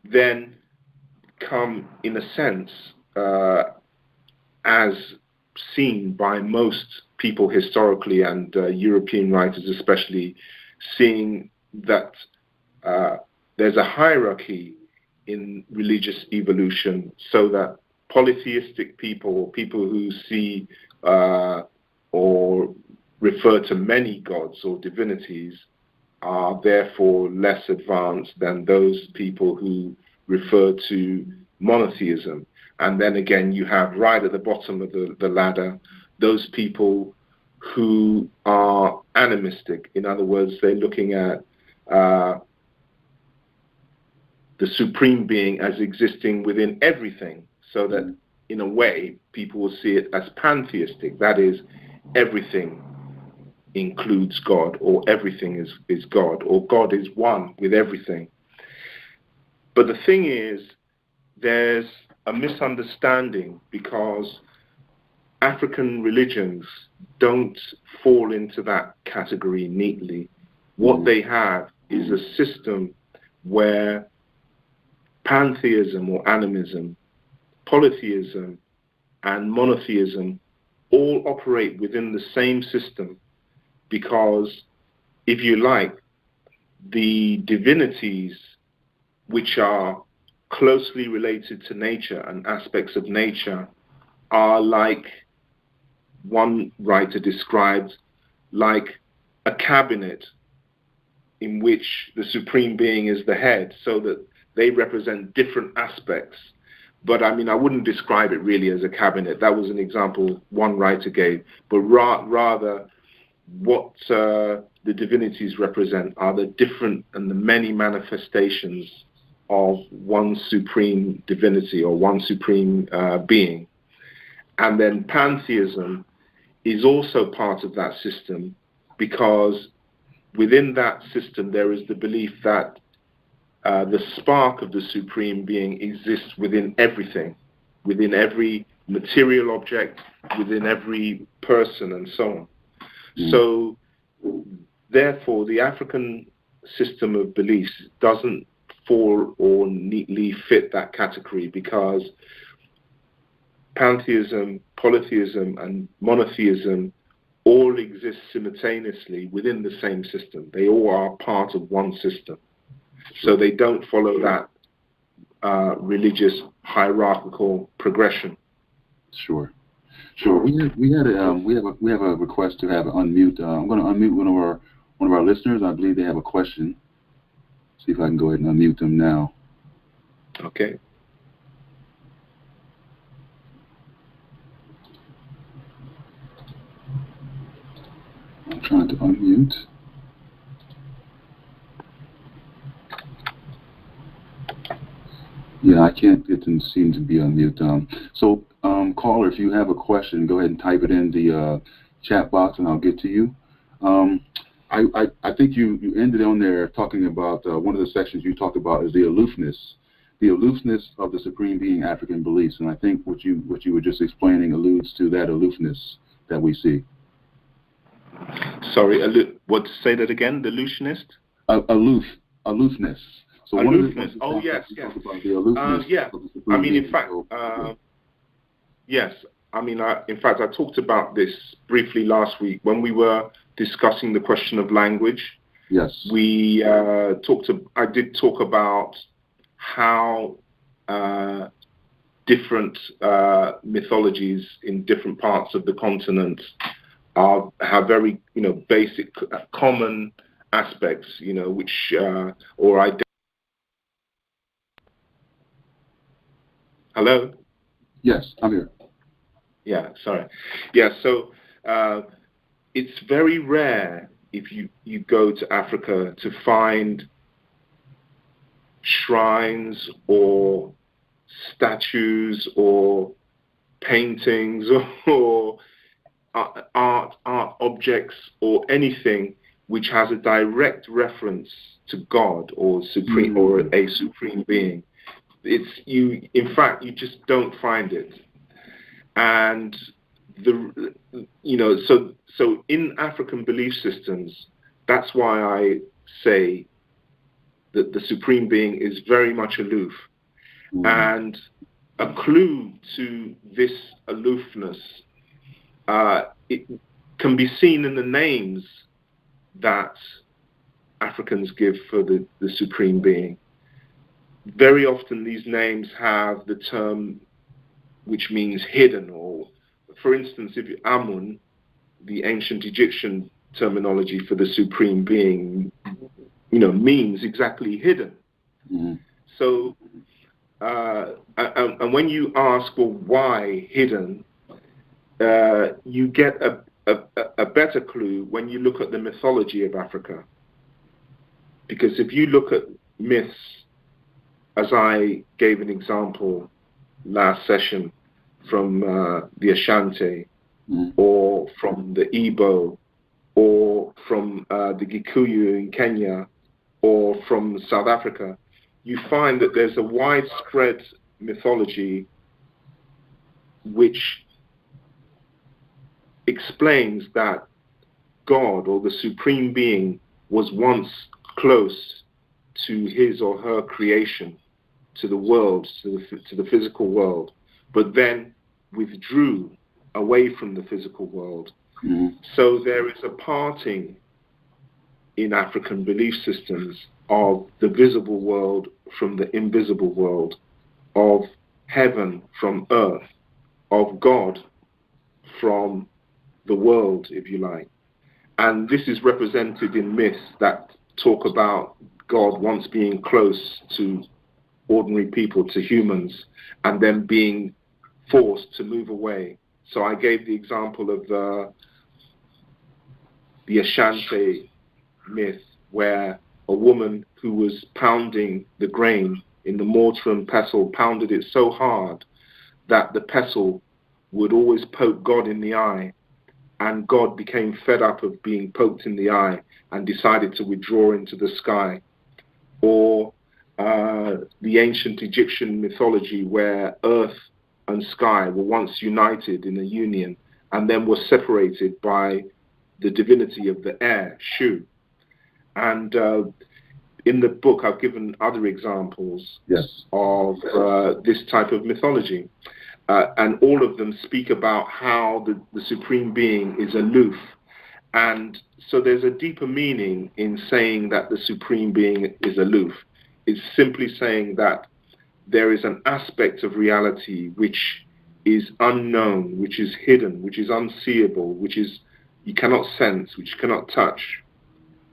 then come, in a sense, as seen by most people historically and European writers especially, seeing that there's a hierarchy in religious evolution, so that polytheistic people, or people who see or refer to many gods or divinities, are therefore less advanced than those people who refer to monotheism. And then again, you have right at the bottom of the ladder those people who are animistic. In other words, they're looking at the supreme being as existing within everything, so that in a way people will see it as pantheistic. That is, everything includes God, or everything is God, or God is one with everything. But the thing is, there's a misunderstanding because African religions don't fall into that category neatly. What they have is a system where pantheism or animism, polytheism, and monotheism all operate within the same system, because, if you like, the divinities which are closely related to nature and aspects of nature are, like one writer described, like a cabinet in which the supreme being is the head, so that they represent different aspects. But I mean, I wouldn't describe it really as a cabinet. That was an example one writer gave. But rather, what the divinities represent are the different and the many manifestations of one supreme divinity or one supreme being. And then pantheism is also part of that system, because within that system there is the belief that the spark of the supreme being exists within everything, within every material object, within every person, and so on. So, therefore, the African system of beliefs doesn't fall or neatly fit that category, because pantheism, polytheism, and monotheism all exist simultaneously within the same system. They all are part of one system. So they don't follow that religious hierarchical progression. Sure. We have a request to have an unmute. I'm going to unmute one of our listeners. I believe they have a question. See if I can go ahead and unmute them now. Okay. I'm trying to unmute. Yeah, I can't get them seem to be unmute. So Caller, if you have a question, go ahead and type it in the chat box, and I'll get to you. I think you ended on there talking about one of the sections you talked about is the aloofness of the supreme being African beliefs, and I think what you were just explaining alludes to that aloofness that we see. Sorry, what? Say that again. The illusionist. Aloofness. So aloofness. Oh yes, yes. Yeah. I mean, in fact, yes. I mean, in fact, I talked about this briefly last week when we were discussing the question of language. Yes. We I did talk about how different mythologies in different parts of the continent have very, basic, common aspects, which or identity. Hello? Yes, I'm here. Yeah, sorry. Yeah, so it's very rare if you go to Africa to find shrines or statues or paintings or art objects or anything which has a direct reference to God or supreme or a supreme being. In fact, you just don't find it. And so in African belief systems, that's why I say that the supreme being is very much aloof. And a clue to this aloofness, it can be seen in the names that Africans give for the supreme being. Very often these names have the term which means hidden, or for instance, if you Amun, the ancient Egyptian terminology for the supreme being, means exactly hidden. So, and when you ask, well, why hidden, you get a better clue when you look at the mythology of Africa. Because if you look at myths, as I gave an example last session from the Ashanti, or from the Igbo, or from the Gikuyu in Kenya, or from South Africa, you find that there's a widespread mythology which explains that God or the supreme being was once close to his or her creation, to the world, to the physical world, but then withdrew away from the physical world. So there is a parting in African belief systems of the visible world from the invisible world, of heaven from earth, of God from the world, if you like. And this is represented in myths that talk about God once being close to ordinary people, to humans, and then being forced to move away. So I gave the example of the Ashanti myth, where a woman who was pounding the grain in the mortar and pestle pounded it so hard that the pestle would always poke God in the eye, and God became fed up of being poked in the eye and decided to withdraw into the sky. Or the ancient Egyptian mythology, where earth and sky were once united in a union and then were separated by the divinity of the air, Shu. And in the book, I've given other examples of this type of mythology. And all of them speak about how the supreme being is aloof. And so there's a deeper meaning in saying that the supreme being is aloof. It's simply saying that there is an aspect of reality which is unknown, which is hidden, which is unseeable, which is you cannot sense, which you cannot touch.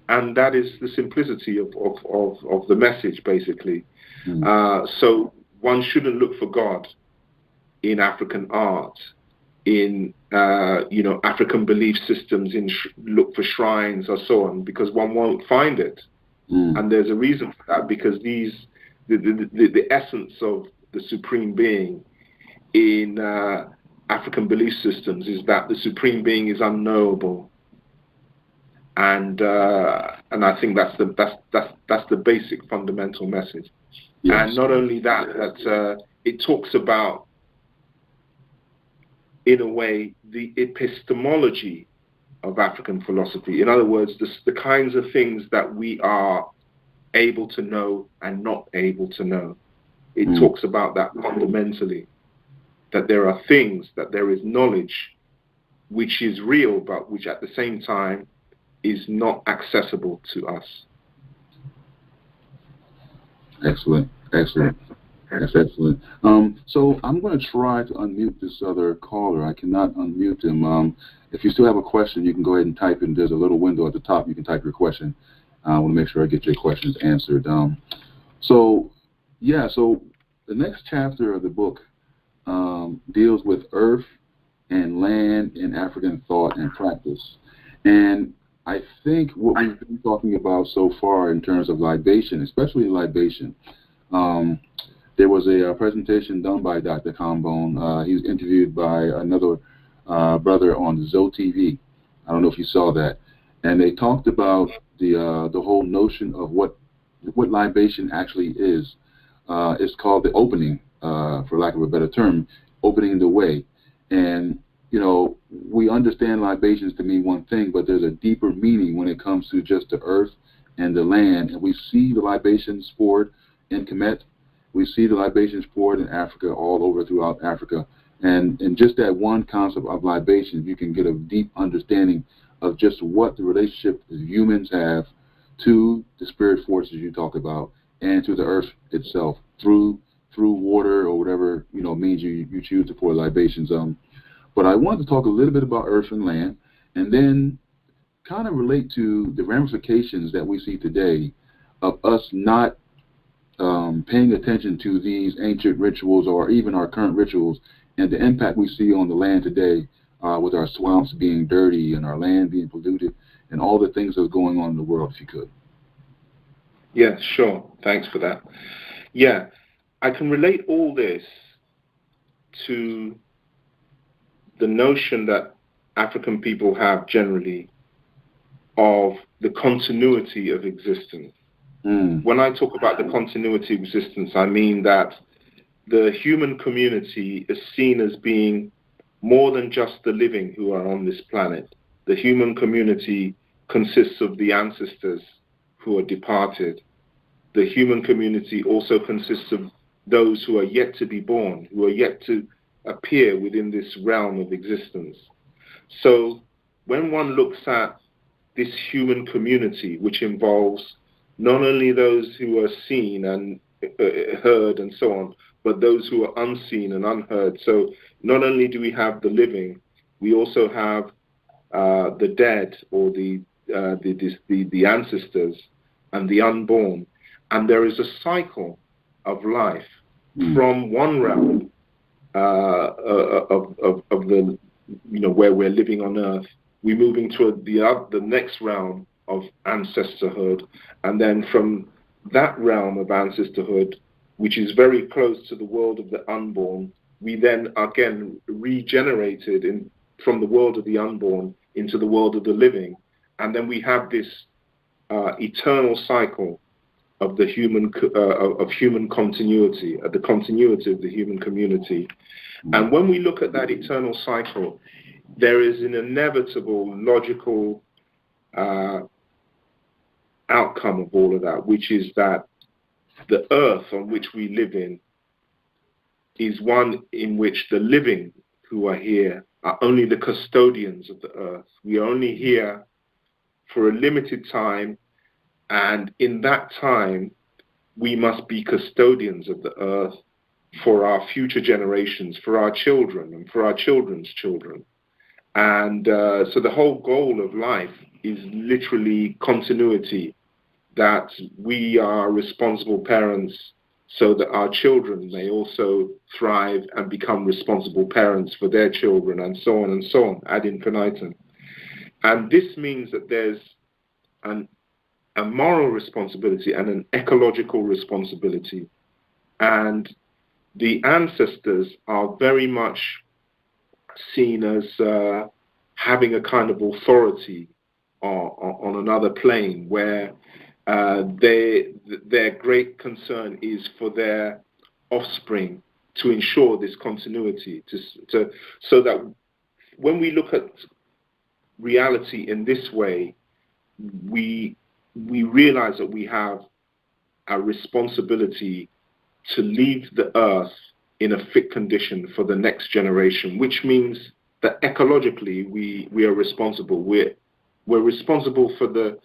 And that is the simplicity of the message, basically. So one shouldn't look for God in African art, in African belief systems, look for shrines or so on, because one won't find it. And there's a reason for that, because the essence of the supreme being in African belief systems is that the supreme being is unknowable, and I think that's the basic fundamental message. Yes. And not only that, it talks about, in a way, the epistemology of African philosophy. In other words, the kinds of things that we are able to know and not able to know. It talks about that fundamentally, that there are things, that there is knowledge which is real, but which at the same time is not accessible to us. Excellent. That's excellent. So I'm going to try to unmute this other caller. I cannot unmute him. If you still have a question, you can go ahead and type in. There's a little window at the top. You can type your question. I want to make sure I get your questions answered. So the next chapter of the book deals with earth and land in African thought and practice. And I think what we've been talking about so far in terms of libation, especially libation, there was a presentation done by Dr. Kambone. He was interviewed by another brother on Zoe TV. I don't know if you saw that. And they talked about the whole notion of what libation actually is. It's called the opening, for lack of a better term, opening the way. And, we understand libations to mean one thing, but there's a deeper meaning when it comes to just the earth and the land. And we see the libations poured in Kemet. We see the libations poured in Africa, all over throughout Africa. And just that one concept of libation, you can get a deep understanding of just what the relationship that humans have to the spirit forces you talk about and to the earth itself through water or whatever means you choose to pour libations on. But I wanted to talk a little bit about earth and land, and then kind of relate to the ramifications that we see today of us not paying attention to these ancient rituals or even our current rituals, and the impact we see on the land today with our swamps being dirty and our land being polluted and all the things that are going on in the world, if you could. Yeah, sure. Thanks for that. Yeah, I can relate all this to the notion that African people have generally of the continuity of existence. When I talk about the continuity of existence, I mean that the human community is seen as being more than just the living who are on this planet. The human community consists of the ancestors who are departed. The human community also consists of those who are yet to be born, who are yet to appear within this realm of existence. So when one looks at this human community, which involves not only those who are seen and heard and so on, but those who are unseen and unheard. So not only do we have the living, we also have the dead, or the ancestors and the unborn. And there is a cycle of life from one realm of the where we're living on Earth. We're moving to the next realm of ancestorhood, and then from that realm of ancestorhood, which is very close to the world of the unborn, we then again regenerated from the world of the unborn into the world of the living, and then we have this eternal cycle of the human continuity, the continuity of the human community. And when we look at that eternal cycle, there is an inevitable logical outcome of all of that, which is that the earth on which we live in is one in which the living who are here are only the custodians of the earth. We are only here for a limited time, and in that time, we must be custodians of the earth for our future generations, for our children, and for our children's children. And so the whole goal of life is literally continuity, that we are responsible parents so that our children may also thrive and become responsible parents for their children, and so on, ad infinitum. And this means that there's a moral responsibility and an ecological responsibility. And the ancestors are very much seen as having a kind of authority on another plane, where their great concern is for their offspring to ensure this continuity, so that when we look at reality in this way, we realize that we have a responsibility to leave the earth in a fit condition for the next generation, which means that ecologically we are responsible. We're responsible for the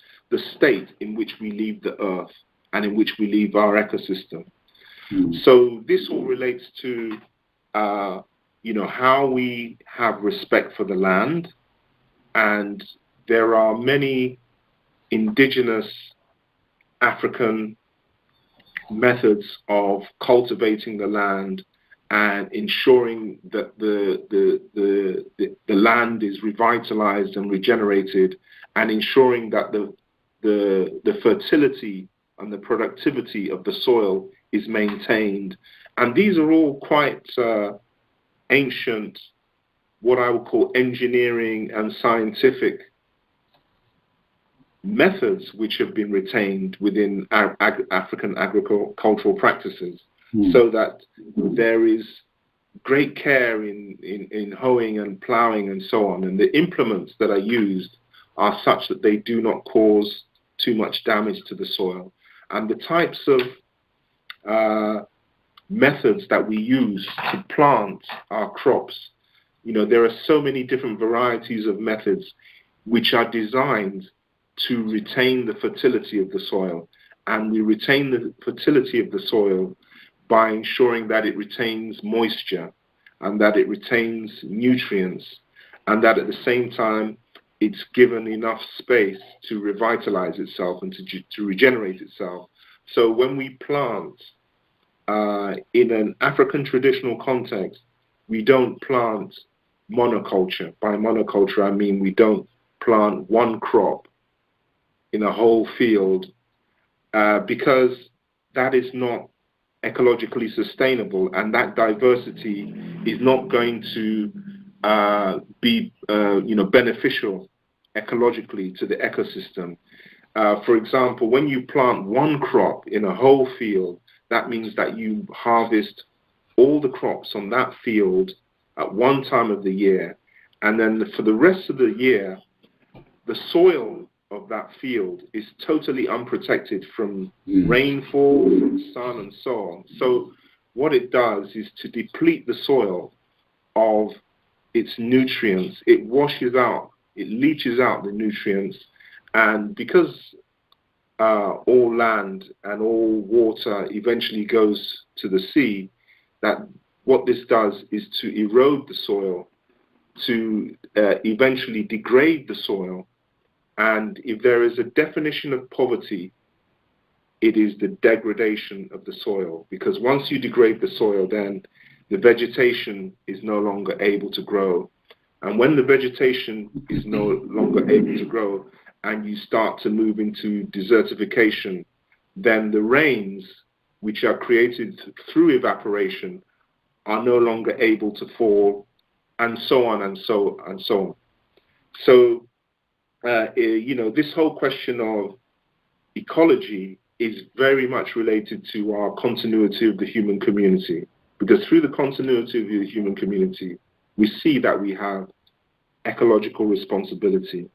state in which we leave the earth and in which we leave our ecosystem. So this all relates to how we have respect for the land, and there are many indigenous African methods of cultivating the land and ensuring that the land is revitalized and regenerated, and ensuring that the fertility and the productivity of the soil is maintained. And these are all quite ancient, what I would call engineering and scientific methods which have been retained within African agricultural practices, so that there is great care in hoeing and ploughing and so on, and the implements that are used are such that they do not cause too much damage to the soil. And the types of methods that we use to plant our crops, there are so many different varieties of methods which are designed to retain the fertility of the soil. And we retain the fertility of the soil by ensuring that it retains moisture and that it retains nutrients, and that at the same time it's given enough space to revitalize itself and to regenerate itself. So when we plant in an African traditional context, we don't plant monoculture. By monoculture, I mean we don't plant one crop in a whole field, because that is not ecologically sustainable, and that diversity is not going to be beneficial ecologically to the ecosystem. For example, when you plant one crop in a whole field, that means that you harvest all the crops on that field at one time of the year, and then for the rest of the year, the soil of that field is totally unprotected from rainfall, from sun, and so on. So what it does is to deplete the soil of its nutrients. It washes out, it leaches out the nutrients, and because all land and all water eventually goes to the sea, that what this does is to erode the soil, to eventually degrade the soil. And if there is a definition of poverty, it is the degradation of the soil. Because once you degrade the soil, then the vegetation is no longer able to grow. And when the vegetation is no longer able to grow and you start to move into desertification, then the rains, which are created through evaporation, are no longer able to fall, and so on and so on and so on. So this whole question of ecology is very much related to our continuity of the human community, because through the continuity of the human community, we see that we have ecological responsibility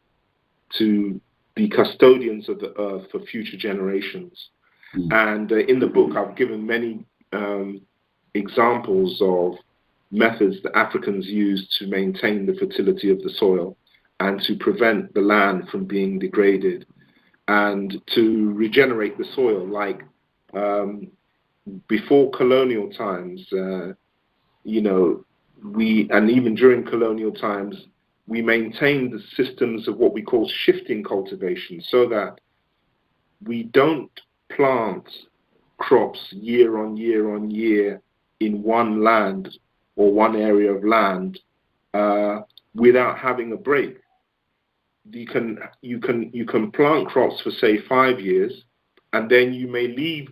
to be custodians of the earth for future generations. And in the book, I've given many examples of methods that Africans use to maintain the fertility of the soil and to prevent the land from being degraded and to regenerate the soil. Like before colonial times, and even during colonial times, we maintained the systems of what we call shifting cultivation, so that we don't plant crops year on year on year in one land or one area of land without having a break. You can plant crops for say 5 years, and then you may leave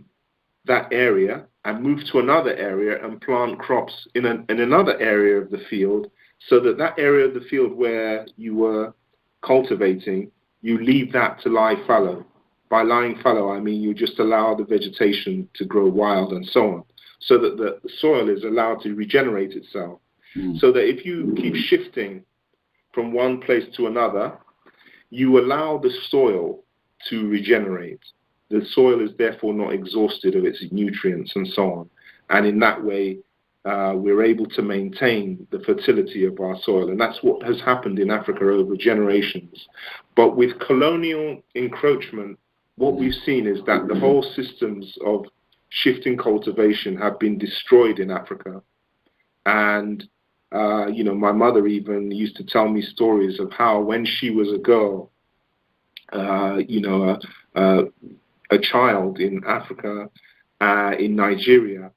that area and move to another area and plant crops in another area of the field, so that that area of the field where you were cultivating, you leave that to lie fallow. By lying fallow, I mean you just allow the vegetation to grow wild and so on, so that the soil is allowed to regenerate itself. So that if you keep shifting from one place to another, you allow the soil to regenerate. The soil is therefore not exhausted of its nutrients and so on. And in that way, we're able to maintain the fertility of our soil. And that's what has happened in Africa over generations. But with colonial encroachment, what we've seen is that the whole systems of shifting cultivation have been destroyed in Africa. And, you know, my mother even used to tell me stories of how when she was a girl, you know, a child in Africa, in Nigeria,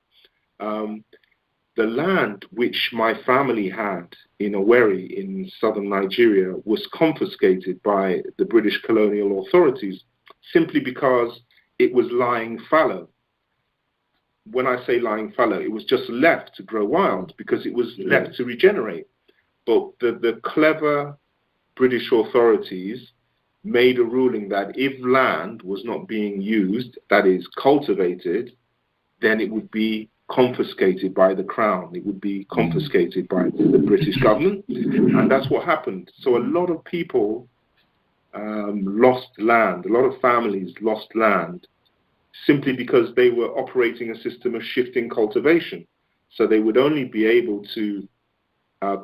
the land which my family had in Owerri in southern Nigeria was confiscated by the British colonial authorities simply because it was lying fallow. When I say lying fallow, it was just left to grow wild because it was left to regenerate. But the clever British authorities made a ruling that if land was not being used, that is cultivated, then it would be confiscated by the crown. It would be confiscated by the British government. And that's what happened. So a lot of people lost land, a lot of families lost land simply because they were operating a system of shifting cultivation. So they would only be able to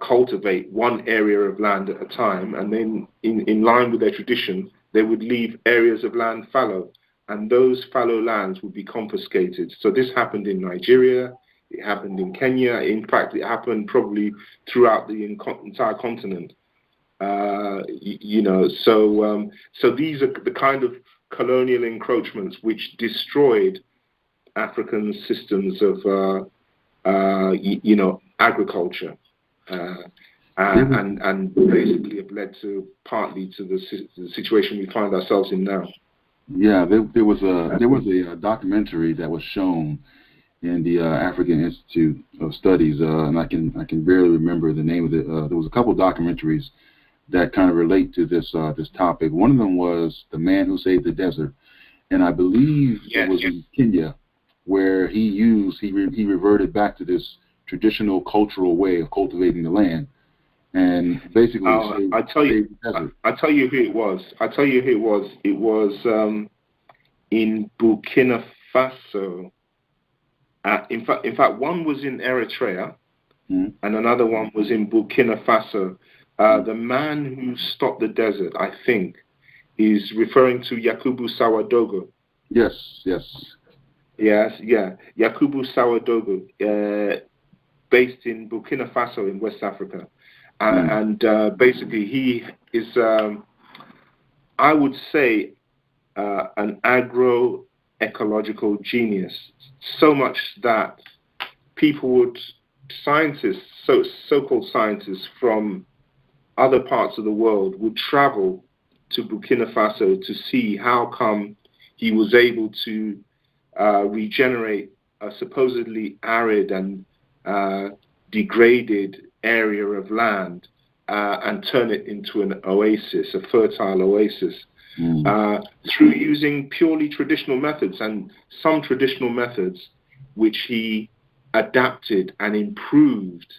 cultivate one area of land at a time, and then in line with their tradition, they would leave areas of land fallow, and those fallow lands would be confiscated. So this happened in Nigeria, it happened in Kenya, in fact it happened probably throughout the entire continent. You know, so these are the kind of colonial encroachments which destroyed African systems of you know, agriculture. And basically have led to partly to the situation we find ourselves in now. Yeah, there was a documentary that was shown in the African Institute of Studies, and I can barely remember the name of it. There was a couple of documentaries that kind of relate to this topic. One of them was The Man Who Saved the Desert, and I believe it was in Kenya, where he reverted back to this traditional cultural way of cultivating the land, and basically I tell you who it was. It was in Burkina Faso. In fact, one was in Eritrea, and another one was in Burkina Faso. The man who stopped the desert, I think, is referring to Yakubu Sawadogo. Yes. Yakubu Sawadogo, based in Burkina Faso in West Africa. And basically he is, I would say, an agroecological genius, so much that scientists, so-called scientists from other parts of the world would travel to Burkina Faso to see how come he was able to regenerate a supposedly arid and degraded area of land and turn it into an oasis, a fertile oasis, through using purely traditional methods, and some traditional methods which he adapted and improved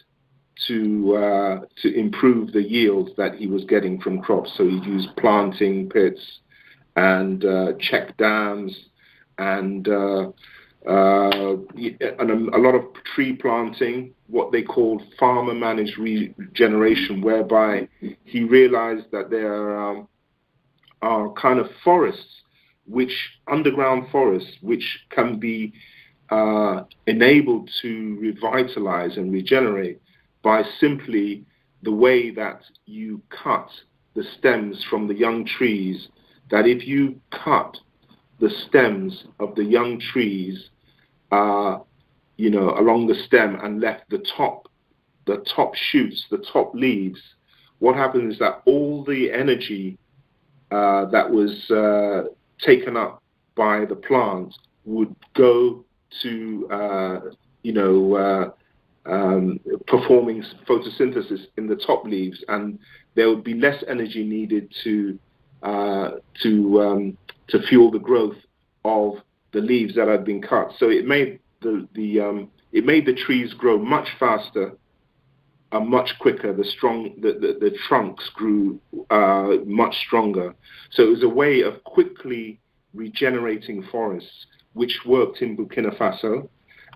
to improve the yields that he was getting from crops. So he used planting pits and check dams and a lot of tree planting, what they called farmer-managed regeneration, whereby he realized that there are kind of forests, underground forests, which can be enabled to revitalize and regenerate by simply the way that you cut the stems from the young trees, that if you cut the stems of the young trees along the stem and left the top shoots, the top leaves, what happens is that all the energy that was taken up by the plant would go to performing photosynthesis in the top leaves, and there would be less energy needed to fuel the growth of the leaves that had been cut. So it made the trees grow much faster and much quicker. The trunks grew much stronger. So it was a way of quickly regenerating forests, which worked in Burkina Faso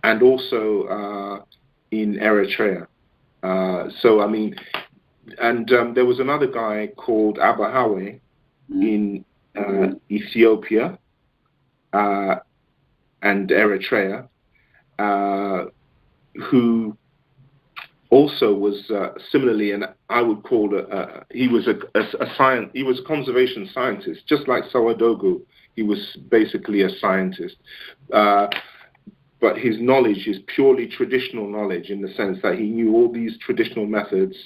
and also in Eritrea. There was another guy called Abahawe in Ethiopia and Eritrea, who also was similarly, and I would call he was a conservation scientist, just like Sawadogo. He was basically a scientist, but his knowledge is purely traditional knowledge, in the sense that he knew all these traditional methods,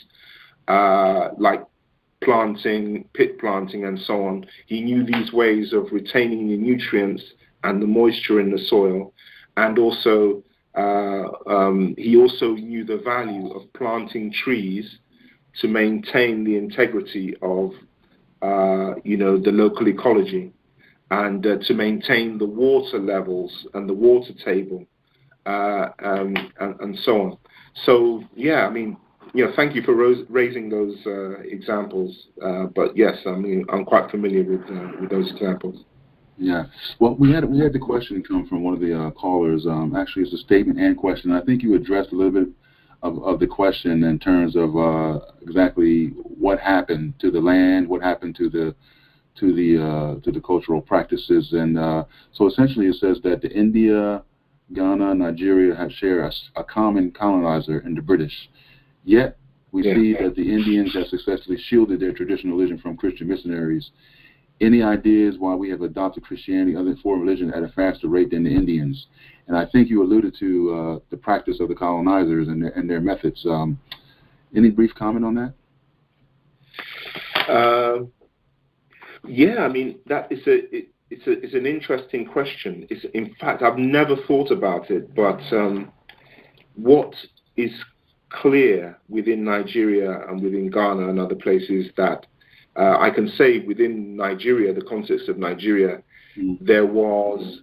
like planting, pit planting, and so on. He knew these ways of retaining the nutrients and the moisture in the soil, and also he also knew the value of planting trees to maintain the integrity of the local ecology, and to maintain the water levels and the water table, and so on. So yeah, I mean, thank you for raising those examples. But yes, I mean, I'm quite familiar with those examples. Yeah. Well, we had the question come from one of the callers. Actually, it's a statement and question. I think you addressed a little bit of the question in terms of exactly what happened to the land, what happened to the cultural practices, and so essentially it says that India, Ghana, Nigeria share a common colonizer in the British. Yet we see that the Indians have successfully shielded their traditional religion from Christian missionaries. Any ideas why we have adopted Christianity, other form of religion, at a faster rate than the Indians? And I think you alluded to the practice of the colonizers and their methods. Any brief comment on that? Yeah, I mean, that is it's an interesting question. In fact, I've never thought about it, but what is clear within Nigeria and within Ghana and other places, that I can say within Nigeria, the context of Nigeria, there was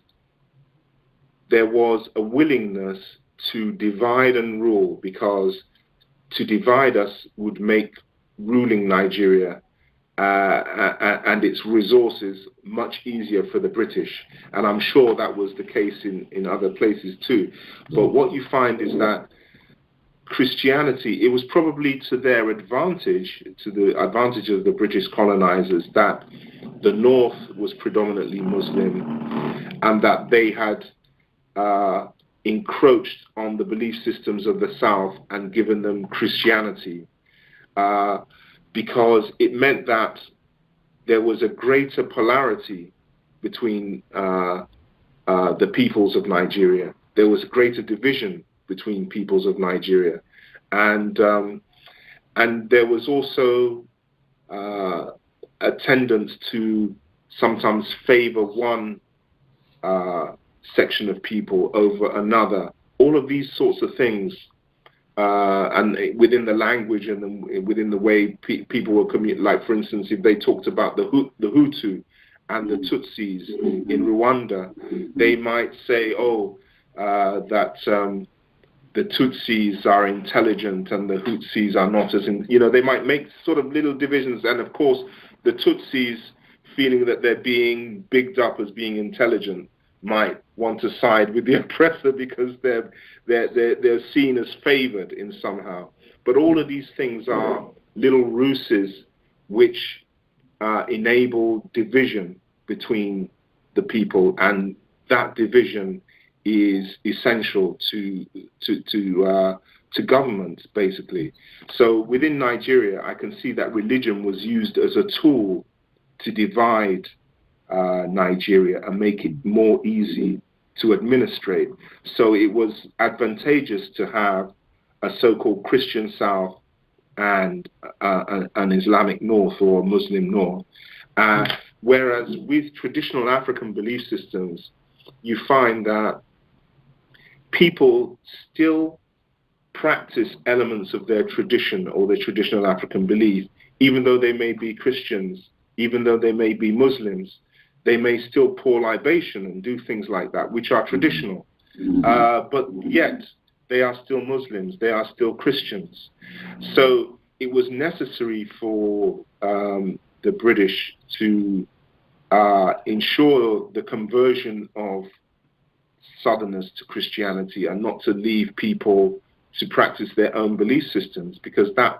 a willingness to divide and rule, because to divide us would make ruling Nigeria and its resources much easier for the British. And I'm sure that was the case in other places too. But what you find is that Christianity, it was probably to their advantage, to the advantage of the British colonizers, that the North was predominantly Muslim, and that they had encroached on the belief systems of the South and given them Christianity, because it meant that there was a greater polarity between the peoples of Nigeria. There was a greater division between peoples of Nigeria, and there was also a tendency to sometimes favor one section of people over another. All of these sorts of things, and within the language and within the way people were communicating. Like, for instance, if they talked about the Hutu and the Tutsis in Rwanda, they might say, that the Tutsis are intelligent and the Hutsis are not as they might make sort of little divisions. And of course, the Tutsis, feeling that they're being bigged up as being intelligent, might want to side with the oppressor because they're seen as favored in somehow. But all of these things are little ruses which enable division between the people, and that division is essential to government, basically. So within Nigeria, I can see that religion was used as a tool to divide Nigeria and make it more easy to administrate. So it was advantageous to have a so-called Christian South and an Islamic North, or a Muslim North. Whereas with traditional African belief systems, you find that people still practice elements of their tradition or their traditional African belief, even though they may be Christians, even though they may be Muslims, they may still pour libation and do things like that, which are traditional. But yet, they are still Muslims, they are still Christians. So it was necessary for the British to ensure the conversion of Southerners to Christianity and not to leave people to practice their own belief systems, because that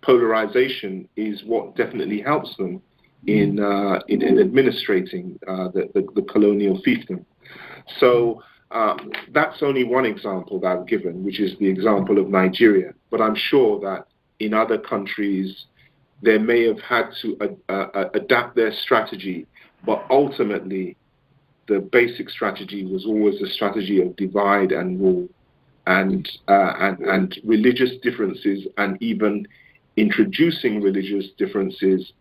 polarization is what definitely helps them in administrating the colonial fiefdom. So that's only one example that I've given, which is the example of Nigeria. But I'm sure that in other countries, they may have had to adapt their strategy, but ultimately, the basic strategy was always a strategy of divide and rule, and religious differences, and even introducing religious differences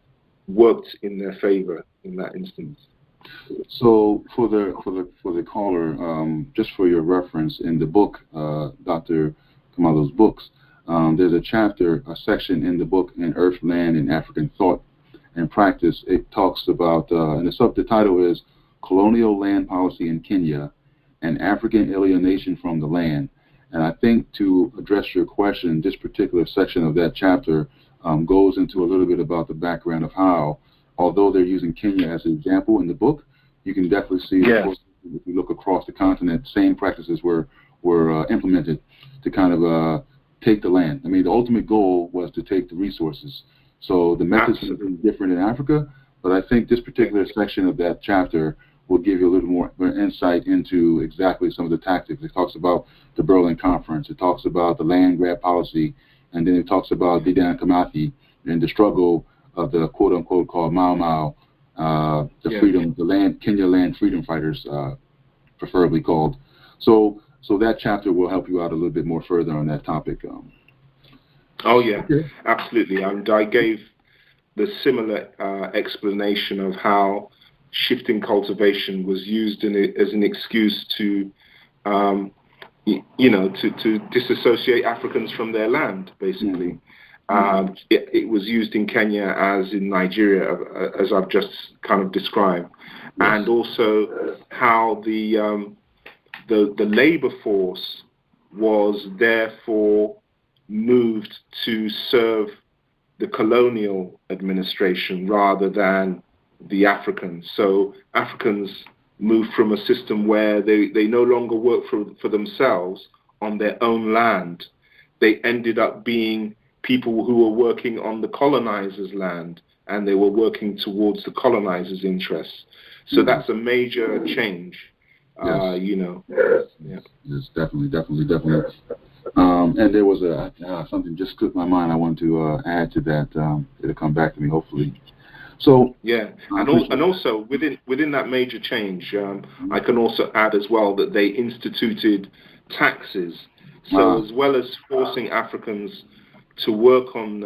worked in their favor in that instance. So for the caller, just for your reference, in the book, Dr. Kamalu's books, there's a section in the book, in Earth, Land, and African Thought and Practice. It talks about, and the title is Colonial Land Policy in Kenya and African Alienation from the Land. And I think to address your question, this particular section of that chapter goes into a little bit about the background of how, although they're using Kenya as an example in the book, you can definitely see, of course, if you look across the continent, same practices were implemented to kind of take the land. I mean, the ultimate goal was to take the resources. So the methods are different in Africa, but I think this particular section of that chapter will give you a little more insight into exactly some of the tactics. It talks about the Berlin Conference. It talks about the land grab policy, and then it talks about Didan Kamathi and the struggle of the quote-unquote called Mau Mau, Kenya land freedom fighters, preferably called. So that chapter will help you out a little bit more further on that topic. Oh yeah, absolutely. And I gave the similar explanation of how shifting cultivation was used as an excuse to, to disassociate Africans from their land, basically. It was used in Kenya as in Nigeria, as I've just kind of described, and also how the labor force was therefore moved to serve the colonial administration rather than the Africans. So Africans moved from a system where they no longer work for themselves on their own land. They ended up being people who were working on the colonizer's land, and they were working towards the colonizer's interests. So that's a major change. Yes. Yes, definitely. And there was something just clicked my mind. I want to add to that. It'll come back to me, hopefully. So and also within that major change, I can also add as well that they instituted taxes. So as well as forcing Africans to work on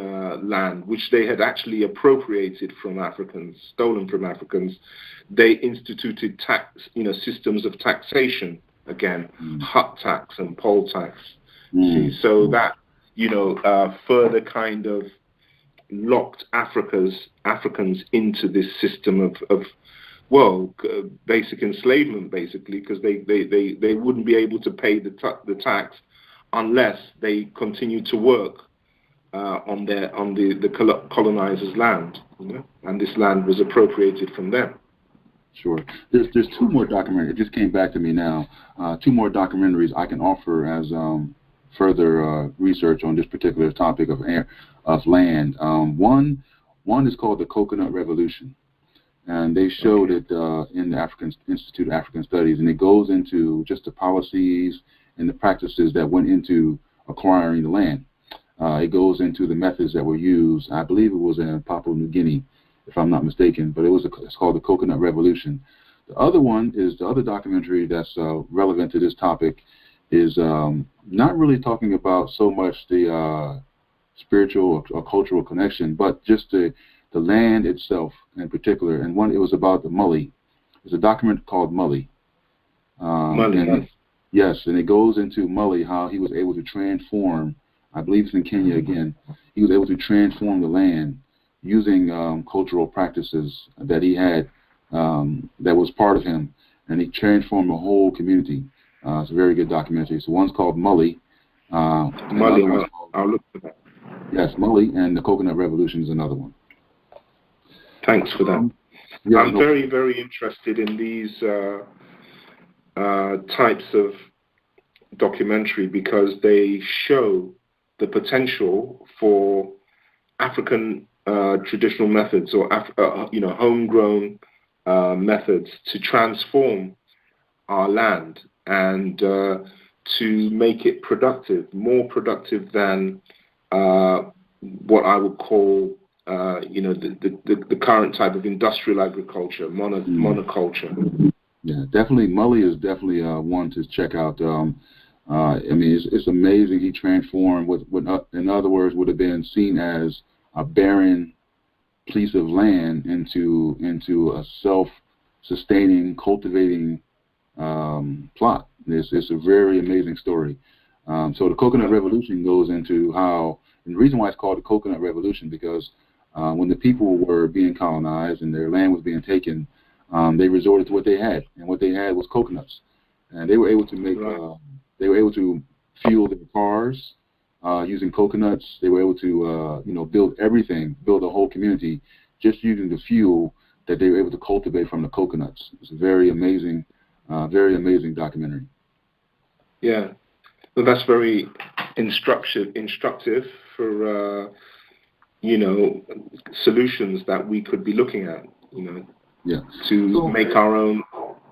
land, which they had actually appropriated from Africans, stolen from Africans, they instituted systems of taxation again, hut tax and poll tax. So that further kind of locked Africans into this system of basic enslavement, basically, because they wouldn't be able to pay the tax unless they continued to work on the colonizer's land, and this land was appropriated from them. Sure. There's two more documentaries. It just came back to me now. Two more documentaries I can offer as further research on this particular topic of land. One is called the Coconut Revolution, and they showed it in the African Institute of African Studies, and it goes into just the policies and the practices that went into acquiring the land. It goes into the methods that were used. I believe it was in Papua New Guinea, if I'm not mistaken, but it's called the Coconut Revolution. The other one is the other documentary that's relevant to this topic is not really talking about so much the spiritual or cultural connection, but just the land itself in particular. And it was about the Mully. There's a document called Mully. Yes, and it goes into Mully, how he was able to transform, I believe it's in Kenya again, he was able to transform the land using cultural practices that he had that was part of him, and he transformed the whole community. It's a very good documentary. So one's called Mully. Mully, I'll look for that. Yes, Mully, and the Coconut Revolution is another one. Thanks for that. Yeah, I'm very, very interested in these types of documentary because they show the potential for African traditional methods or homegrown methods to transform our land and to make it productive, more productive than what I would call the current type of industrial agriculture, monoculture. Yeah, definitely. Mully is definitely one to check out. I mean, it's amazing. He transformed what, in other words, would have been seen as a barren piece of land into a self-sustaining, cultivating plot. It's a very amazing story. So the Coconut Revolution goes into how, and the reason why it's called the Coconut Revolution, because when the people were being colonized and their land was being taken, they resorted to what they had, and what they had was coconuts, and they were able to make, they were able to fuel their cars using coconuts. They were able to, build everything, build a whole community, just using the fuel that they were able to cultivate from the coconuts. It's a very amazing documentary. Yeah, well, that's very instructive for solutions that we could be looking at. Yeah. To make our own,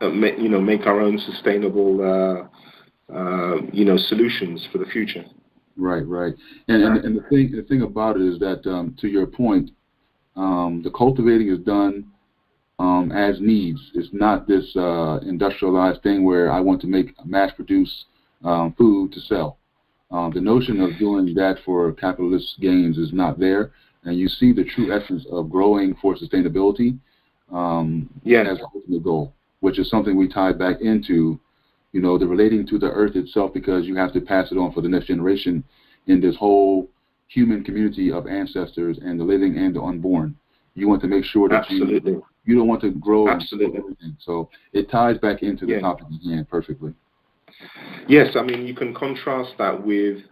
make our own sustainable, solutions for the future. Right. And the thing about it is that, to your point, the cultivating is done as needs. It's not this industrialized thing where I want to make mass-produce food to sell. The notion of doing that for capitalist gains is not there, and you see the true essence of growing for sustainability. As the ultimate goal, which is something we tie back into, the relating to the earth itself, because you have to pass it on for the next generation in this whole human community of ancestors and the living and the unborn. You want to make sure that you don't want to grow everything. So it ties back into the topic at hand perfectly. Yes, I mean, you can contrast that with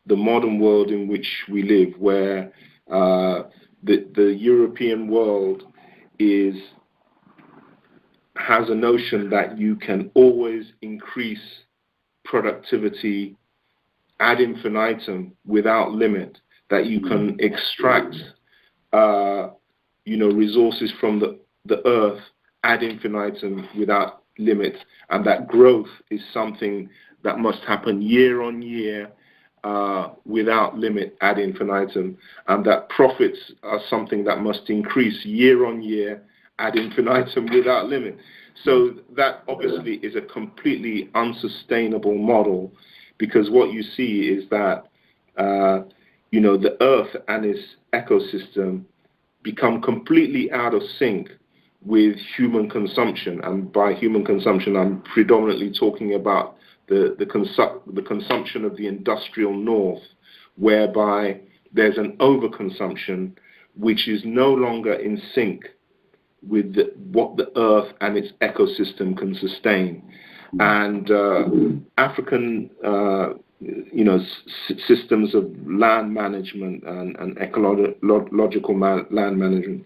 the modern world in which we live, where the European world has a notion that you can always increase productivity ad infinitum without limit, that you can extract resources from the earth ad infinitum without limit, and that growth is something that must happen year on year without limit ad infinitum, and that profits are something that must increase year on year ad infinitum without limit. So that obviously is a completely unsustainable model, because what you see is that the earth and its ecosystem become completely out of sync with human consumption. And by human consumption, I'm predominantly talking about the consumption of the industrial north, whereby there's an overconsumption which is no longer in sync with what the earth and its ecosystem can sustain. And African systems of land management and ecological land management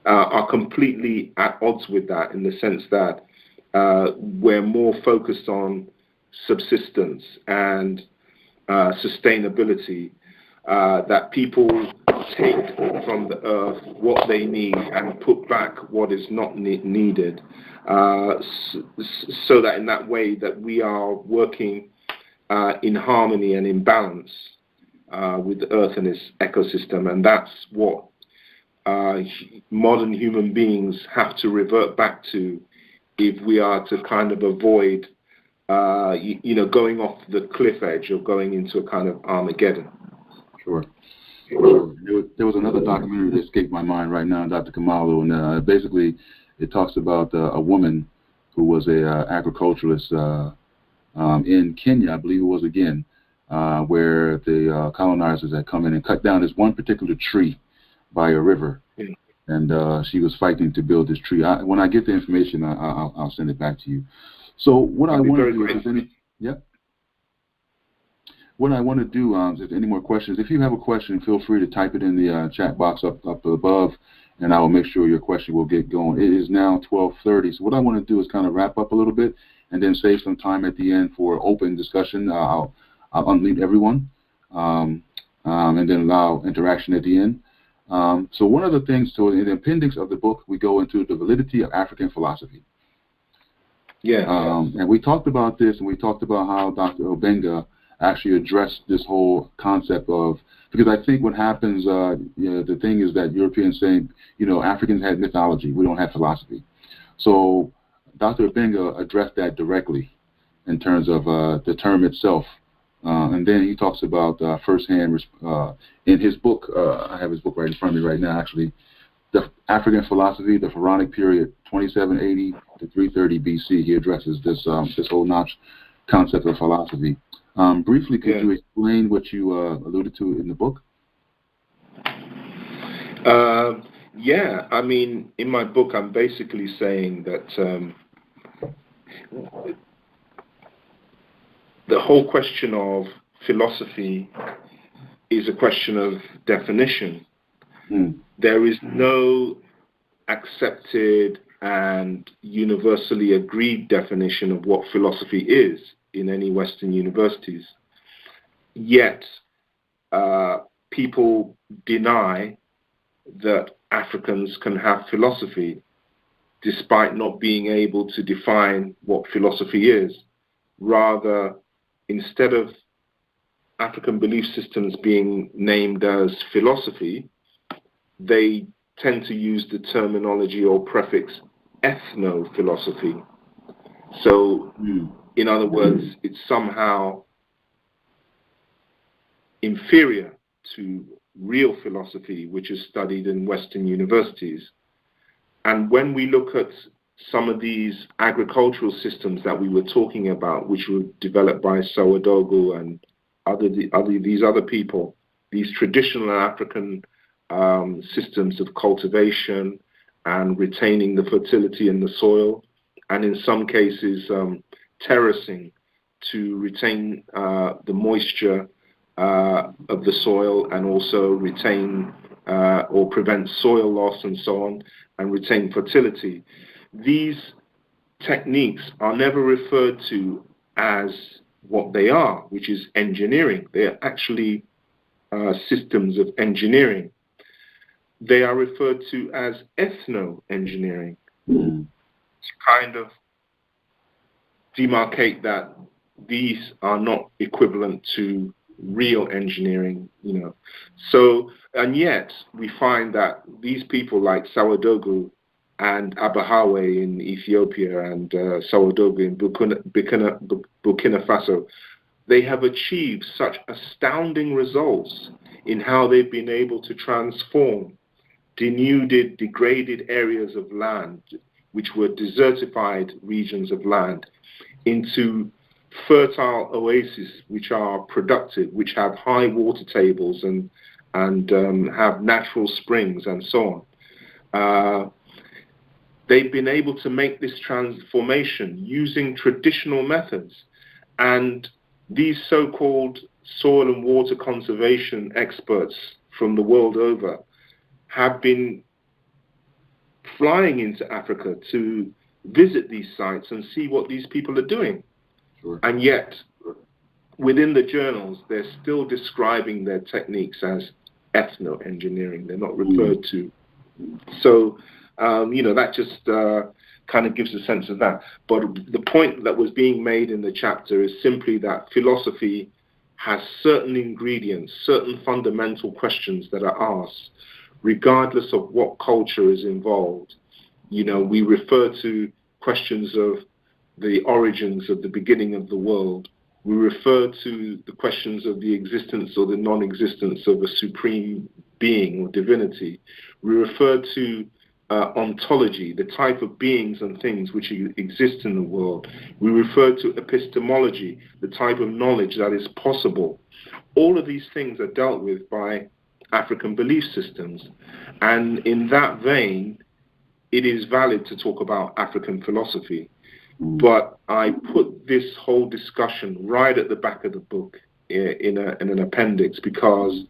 are completely at odds with that, in the sense that we're more focused on subsistence and sustainability, that people take from the earth what they need and put back what is not needed, so that in that way that we are working in harmony and in balance with the earth and its ecosystem. And that's what modern human beings have to revert back to if we are to kind of avoid going off the cliff edge or going into a kind of Armageddon. Sure. There was another documentary that escaped my mind right now, Dr. Kamalu, and basically it talks about a woman who was a agriculturalist in Kenya, I believe it was again, where the colonizers had come in and cut down this one particular tree by a river. Yeah. And she was fighting to build this tree. When I get the information, I'll send it back to you. So what I want to do is, what I want to do is, if any more questions, if you have a question, feel free to type it in the chat box up above, and I will make sure your question will get going. It is now 12:30, so what I want to do is kind of wrap up a little bit and then save some time at the end for open discussion. I'll unmute everyone and then allow interaction at the end. So one of the things, so in the appendix of the book, we go into the validity of African philosophy. Yeah. And we talked about this, and we talked about how Dr. Obenga actually addressed this whole concept of, because I think what happens, the thing is that Europeans say, Africans had mythology, we don't have philosophy. So Dr. Obenga addressed that directly in terms of the term itself. And then he talks about firsthand, in his book, I have his book right in front of me right now, actually, the African philosophy, the Pharaonic period, 2780 to 330 BC. He addresses this whole notch concept of philosophy. Briefly, could you explain what you alluded to in the book? Yeah, I mean, in my book, I'm basically saying that the whole question of philosophy is a question of definition. There is no accepted and universally agreed definition of what philosophy is in any Western universities. Yet, people deny that Africans can have philosophy, despite not being able to define what philosophy is. Rather, instead of African belief systems being named as philosophy, they tend to use the terminology or prefix ethno-philosophy. So, in other words, it's somehow inferior to real philosophy, which is studied in Western universities. And when we look at some of these agricultural systems that we were talking about, which were developed by Sawadogo and these other people, these traditional African systems of cultivation and retaining the fertility in the soil, and in some cases terracing to retain the moisture of the soil and also retain or prevent soil loss and so on, and retain fertility. These techniques are never referred to as what they are, which is engineering. They are actually systems of engineering. They are referred to as ethno-engineering. To kind of demarcate that these are not equivalent to real engineering, So, and yet we find that these people like Sawadogo and Abahawe in Ethiopia and Sawadogo in Burkina Faso, they have achieved such astounding results in how they've been able to transform denuded, degraded areas of land, which were desertified regions of land, into fertile oases which are productive, which have high water tables and have natural springs and so on. They've been able to make this transformation using traditional methods, and these so-called soil and water conservation experts from the world over have been flying into Africa to visit these sites and see what these people are doing. Sure. And yet, within the journals, they're still describing their techniques as ethno-engineering. They're not referred to. So, that just kind of gives a sense of that. But the point that was being made in the chapter is simply that philosophy has certain ingredients, certain fundamental questions that are asked, regardless of what culture is involved. We refer to questions of the origins of the beginning of the world. We refer to the questions of the existence or the non-existence of a supreme being or divinity. We refer to ontology, the type of beings and things which exist in the world. We refer to epistemology, the type of knowledge that is possible. All of these things are dealt with by African belief systems. And in that vein, it is valid to talk about African philosophy. But I put this whole discussion right at the back of the book in an appendix, because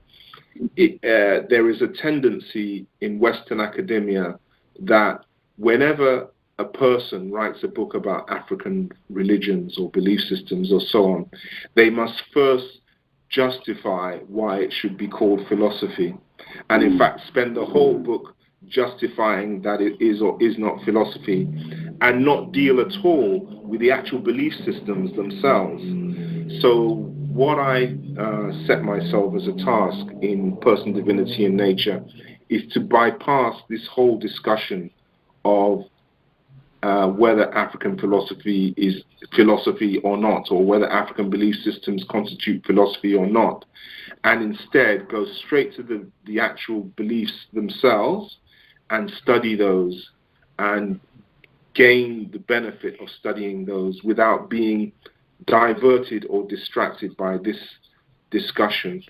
there is a tendency in Western academia that whenever a person writes a book about African religions or belief systems or so on, they must first justify why it should be called philosophy, and in fact spend the whole book justifying that it is or is not philosophy, and not deal at all with the actual belief systems themselves. So what I set myself as a task in Person, Divinity and Nature is to bypass this whole discussion of whether African philosophy is philosophy or not, or whether African belief systems constitute philosophy or not, and instead go straight to the actual beliefs themselves and study those and gain the benefit of studying those without being diverted or distracted by this discussion.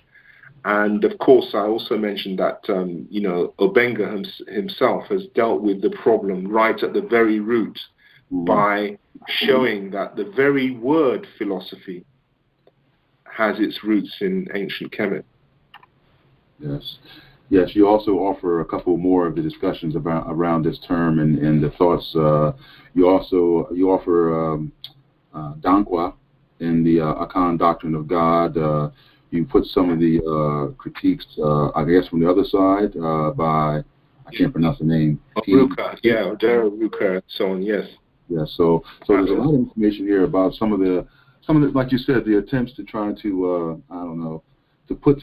And of course, I also mentioned that, Obenga himself has dealt with the problem right at the very root by showing that the very word philosophy has its roots in ancient Kemet. Yes, you also offer a couple more of the discussions around this term and the thoughts. You offer Dankwa in the Akan doctrine of God. You put some of the critiques, I guess, from the other side by, I can't pronounce the name. Ruka, Odera Ruka, so on, yes. Yeah, so there's a lot of information here about some of the, like you said, the attempts to try to, to put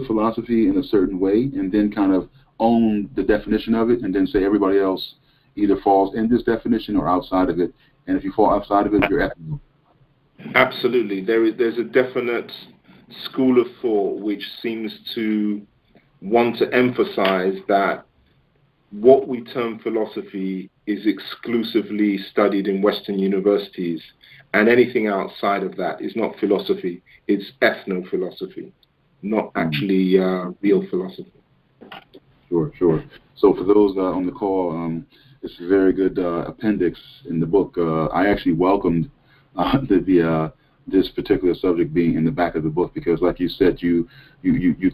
philosophy in a certain way and then kind of own the definition of it and then say everybody else either falls in this definition or outside of it. And if you fall outside of it, you're ethnical. Absolutely. There's a definite school of thought which seems to want to emphasize that what we term philosophy is exclusively studied in Western universities, and anything outside of that is not philosophy. It's ethno-philosophy, not actually real philosophy. Sure. So for those on the call, it's a very good appendix in the book. I actually welcomed this particular subject being in the back of the book because, like you said, you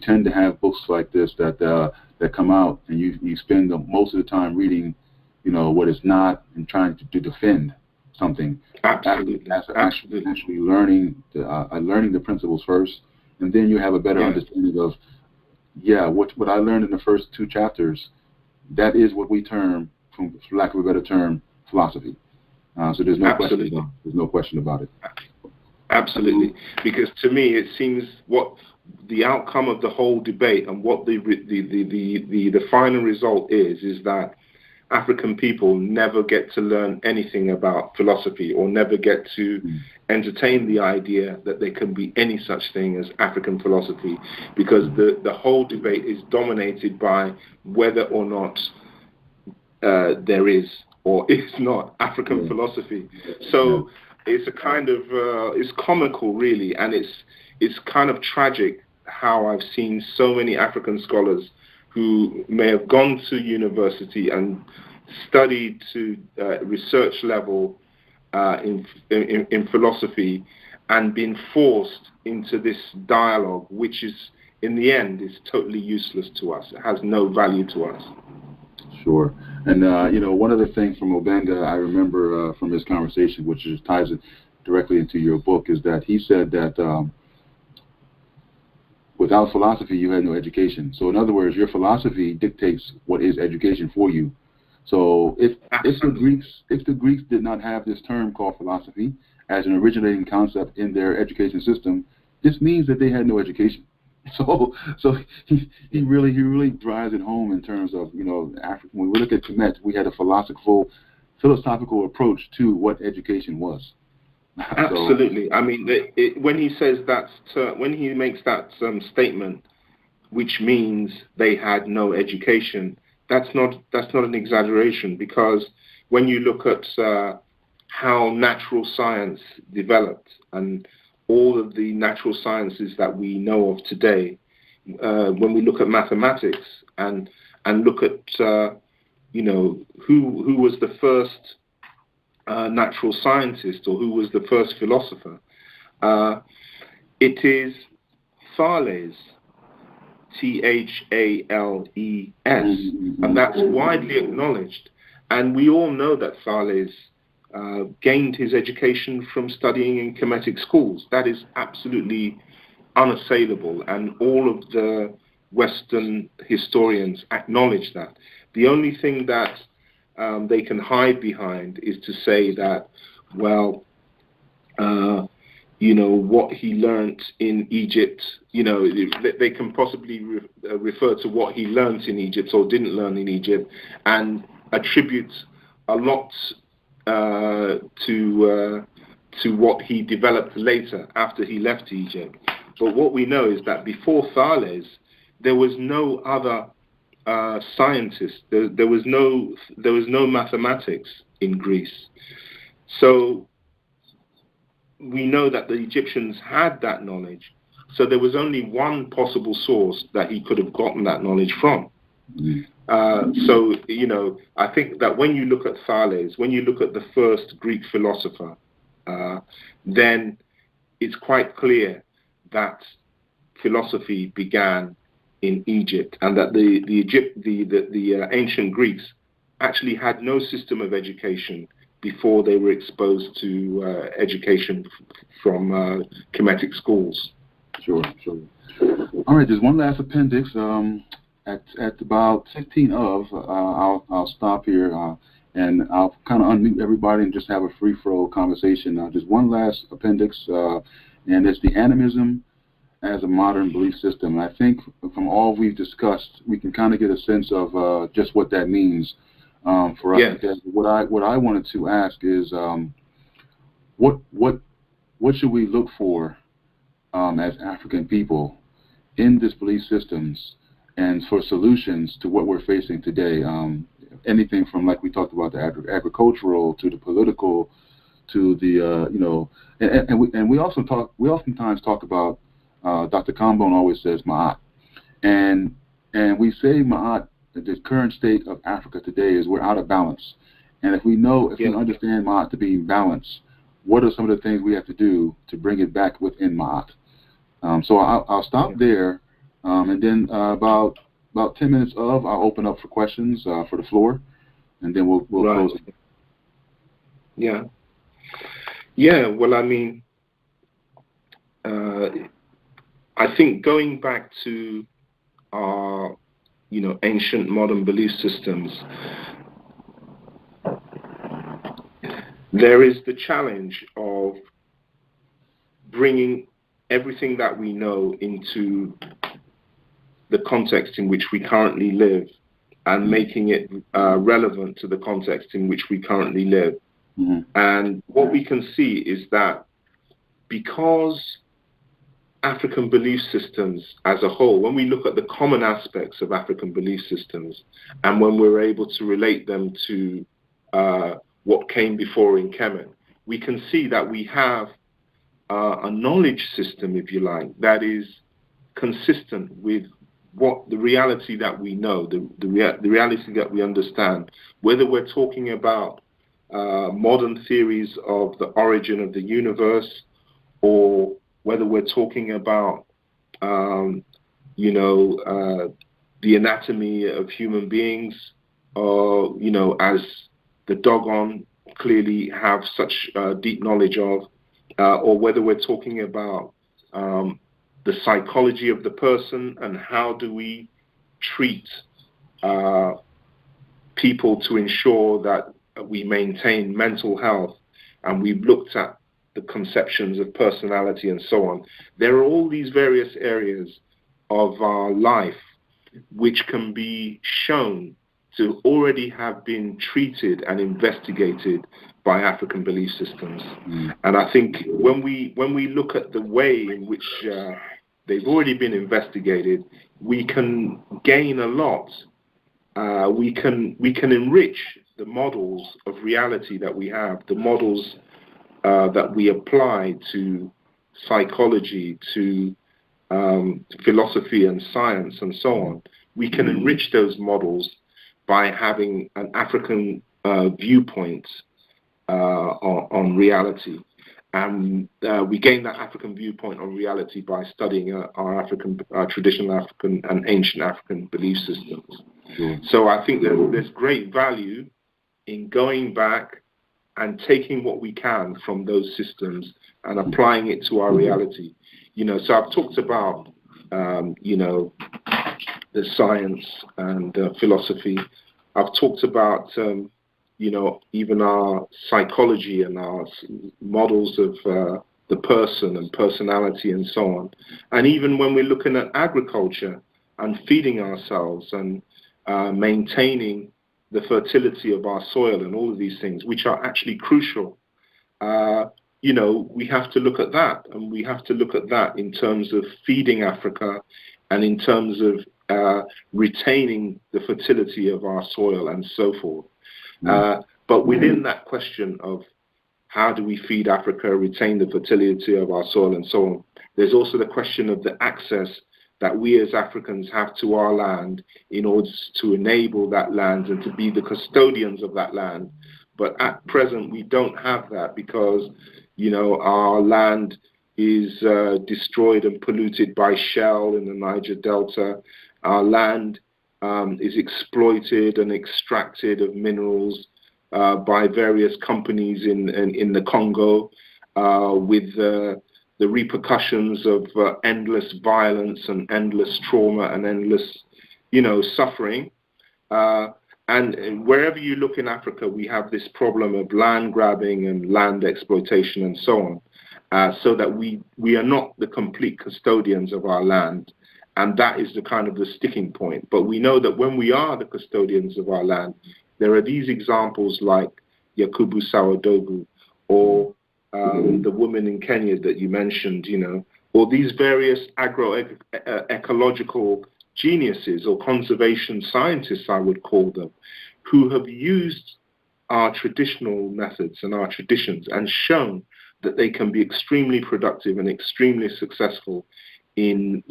tend to have books like this that come out, and you spend most of the time reading, what is not and trying to defend something. Absolutely. Actually learning the principles first, and then you have a better understanding of, what I learned in the first two chapters. That is what we term, for lack of a better term, philosophy. So there's no question about it. Absolutely, because to me it seems what the outcome of the whole debate and what the final result is that African people never get to learn anything about philosophy or never get to entertain the idea that there can be any such thing as African philosophy, because the whole debate is dominated by whether or not there is or is not African philosophy. So it's a kind of it's comical, really, and it's kind of tragic how I've seen so many African scholars who may have gone to university and studied to research level in philosophy and been forced into this dialogue, which is, in the end, is totally useless to us. It has no value to us. Sure. And, one other thing from Obenga I remember from this conversation, which just ties it directly into your book, is that he said that without philosophy, you had no education. So in other words, your philosophy dictates what is education for you. So if the Greeks did not have this term called philosophy as an originating concept in their education system, this means that they had no education. So he really drives it home in terms of, Africa. When we look at Kemet, we had a philosophical approach to what education was. Absolutely. I mean, when he says that, when he makes that statement, which means they had no education, that's not an exaggeration, because when you look at how natural science developed and all of the natural sciences that we know of today, when we look at mathematics and look at who was the first natural scientist, or who was the first philosopher, it is Thales, Thales, and that's widely acknowledged. And we all know that Thales gained his education from studying in Kemetic schools. That is absolutely unassailable, and all of the Western historians acknowledge that. The only thing that they can hide behind is to say that, well, what he learnt in Egypt, they can possibly refer to what he learnt in Egypt or didn't learn in Egypt, and attribute a lot to what he developed later after he left Egypt. But what we know is that before Thales, there was no other scientist. There was no mathematics in Greece. So we know that the Egyptians had that knowledge. So there was only one possible source that he could have gotten that knowledge from. So, I think that when you look at Thales, when you look at the first Greek philosopher, then it's quite clear that philosophy began in Egypt, and that the ancient Greeks actually had no system of education before they were exposed to education from Kemetic schools. Sure. All right, there's one last appendix. At about 15 of, I'll stop here and I'll kind of unmute everybody and just have a free-flow conversation. There's one last appendix, and it's the animism as a modern belief system. And I think from all we've discussed, we can kind of get a sense of just what that means for us. Yes. Because what I wanted to ask is, what should we look for as African people in this belief systems, and for solutions to what we're facing today? Anything from, like we talked about, the agricultural to the political to the we oftentimes talk about, Dr. Kambon always says Maat, and we say Maat, the current state of Africa today is we're out of balance. And if we understand Maat to be balanced, what are some of the things we have to do to bring it back within Maat? So I'll stop there, and then about 10 minutes I'll open up for questions for the floor, and then we'll close it. Yeah. Well, I mean, I think going back to our, ancient modern belief systems, there is the challenge of bringing everything that we know into the context in which we currently live, and making it relevant to the context in which we currently live. Mm-hmm. And what we can see is that because African belief systems as a whole, when we look at the common aspects of African belief systems, and when we're able to relate them to what came before in Kemet, we can see that we have a knowledge system, if you like, that is consistent with what the reality that we know, the reality that we understand. Whether we're talking about modern theories of the origin of the universe, or whether we're talking about the anatomy of human beings, as the Dogon clearly have such deep knowledge of, or whether we're talking about the psychology of the person, and how do we treat people to ensure that we maintain mental health, and we've looked at the conceptions of personality and so on. There are all these various areas of our life which can be shown to already have been treated and investigated by African belief systems. And I think when we look at the way in which they've already been investigated, we can gain a lot we can enrich the models of reality that we have, the models that we apply to psychology, to philosophy and science and so on. We can enrich those models by having an African viewpoint on reality. And we gain that African viewpoint on reality by studying our traditional African and ancient African belief systems. So I think that there's great value in going back and taking what we can from those systems and applying it to our reality. So I've talked about, the science and philosophy. I've talked about, even our psychology and our models of the person and personality and so on. And even when we're looking at agriculture and feeding ourselves and maintaining the fertility of our soil and all of these things, which are actually crucial, we have to look at that. And we have to look at that in terms of feeding Africa and in terms of retaining the fertility of our soil and so forth. But within that question of how do we feed Africa, retain the fertility of our soil and so on, there's also the question of the access that we as Africans have to our land in order to enable that land and to be the custodians of that land. But at present, we don't have that because, our land is destroyed and polluted by Shell in the Niger Delta. Our land is exploited and extracted of minerals by various companies in the Congo, with the repercussions of endless violence and endless trauma and endless, suffering. And wherever you look in Africa, we have this problem of land grabbing and land exploitation and so on, so that we are not the complete custodians of our land. And that is the kind of the sticking point. But we know that when we are the custodians of our land, there are these examples like Yakubu Sawadogu or the woman in Kenya that you mentioned, or these various agroecological geniuses or conservation scientists, I would call them, who have used our traditional methods and our traditions and shown that they can be extremely productive and extremely successful in,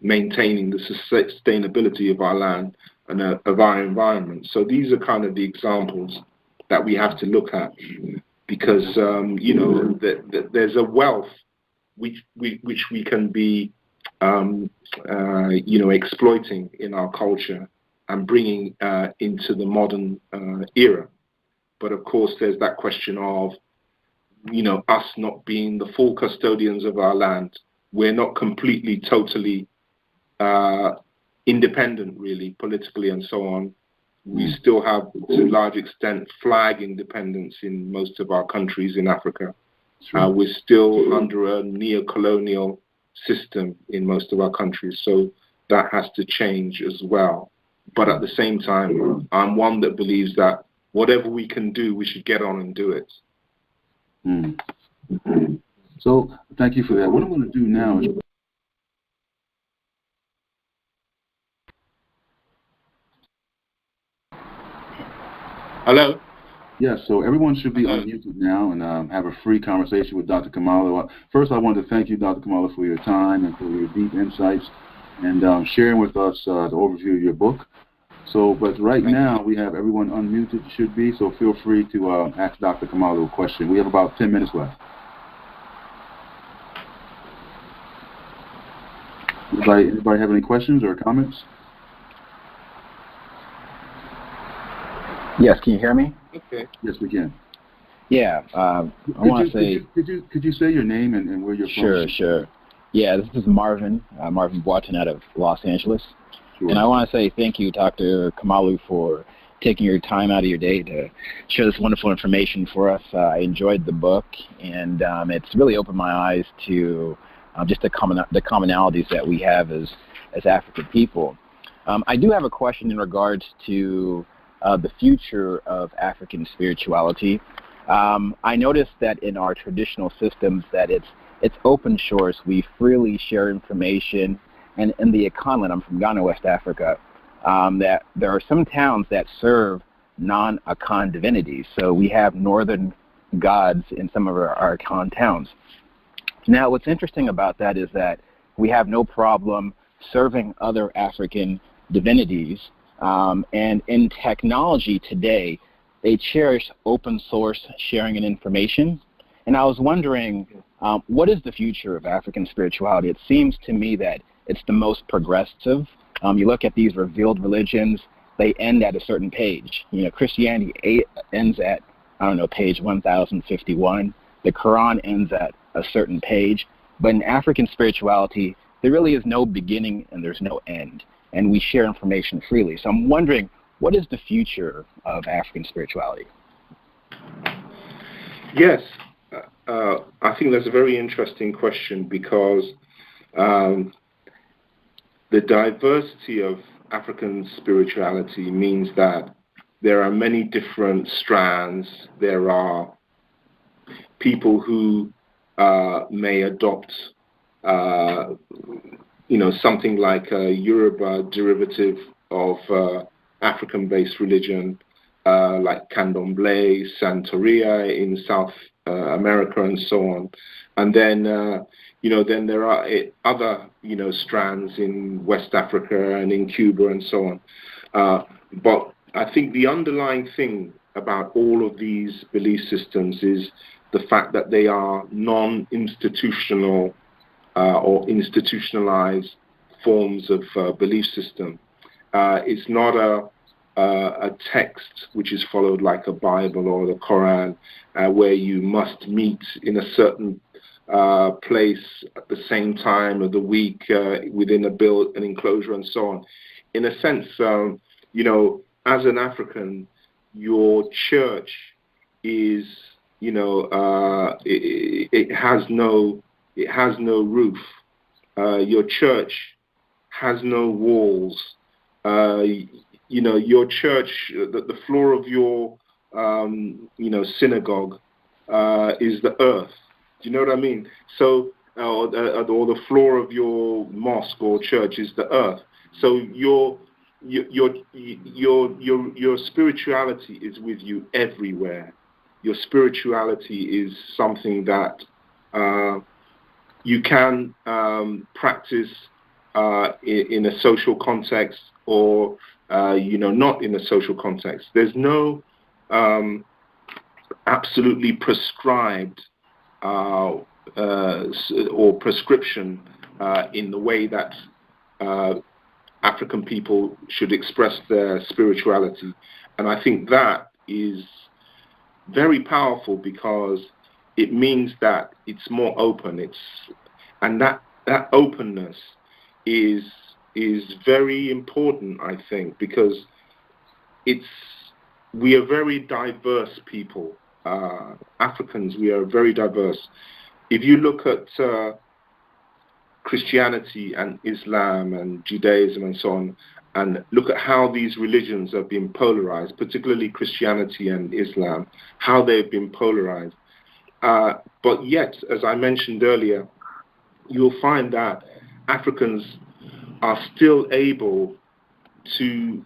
maintaining the sustainability of our land and of our environment. So these are kind of the examples that we have to look at, because there's a wealth which we can be exploiting in our culture and bringing into the modern era. But of course, there's that question of us not being the full custodians of our land. We're not completely, totally independent, really, politically and so on. We still have, to a large extent, flag independence in most of our countries in Africa. We're still under a neo-colonial system in most of our countries, so that has to change as well. But at the same time, I'm one that believes that whatever we can do, we should get on and do it. So thank you for that. What I'm going to do now is... Hello? Yes, so everyone should be unmuted now and have a free conversation with Dr. Kamalu. First, I want to thank you, Dr. Kamalu, for your time and for your deep insights and sharing with us the overview of your book. But right now, we have everyone unmuted, should be, so feel free to ask Dr. Kamalu a question. We have about 10 minutes left. Anybody have any questions or comments? Yes, can you hear me? Okay. Yes, we can. Yeah, I want to say... Could you say your name and where you're from? Sure. Yeah, this is Marvin Boatin out of Los Angeles. Sure. And I want to say thank you, Dr. Kamalu, for taking your time out of your day to share this wonderful information for us. I enjoyed the book, and it's really opened my eyes to just the commonalities that we have as African people. I do have a question in regards to the future of African spirituality. I noticed that in our traditional systems that it's open source. We freely share information. And in the continent, I'm from Ghana, West Africa, that there are some towns that serve non-Akan divinities. So we have northern gods in some of our Akan towns. Now, what's interesting about that is that we have no problem serving other African divinities. And in technology today, they cherish open source sharing and information. And I was wondering, what is the future of African spirituality? It seems to me that it's the most progressive. You look at these revealed religions, they end at a certain page. Christianity ends at, page 1051. The Quran ends at a certain page. But in African spirituality, there really is no beginning and there's no end. And we share information freely. So I'm wondering, what is the future of African spirituality? Yes, I think that's a very interesting question because the diversity of African spirituality means that there are many different strands. There are people who may adopt something like a Yoruba derivative of African-based religion, like Candomblé, Santeria in South America, and so on. And then, then there are other, strands in West Africa and in Cuba and so on. But I think the underlying thing about all of these belief systems is the fact that they are non-institutional or institutionalized forms of belief system. It's not a text which is followed like a Bible or the Quran, where you must meet in a certain place at the same time of the week within an enclosure and so on. In a sense, as an African, your church is, it has no roof. Your church has no walls. Your church, the floor of your, synagogue is the earth. Do you know what I mean? So, or the floor of your mosque or church is the earth. So your spirituality is with you everywhere. Your spirituality is something that you can practice in a social context or not in a social context. There's no absolutely prescribed or prescription in the way that African people should express their spirituality. And I think that is very powerful because it means that it's more open. And that openness is very important, I think, because we are very diverse people. Africans, we are very diverse. If you look at Christianity and Islam and Judaism and so on, and look at how these religions have been polarized, particularly Christianity and Islam, how they've been polarized. But yet, as I mentioned earlier, you'll find that Africans are still able to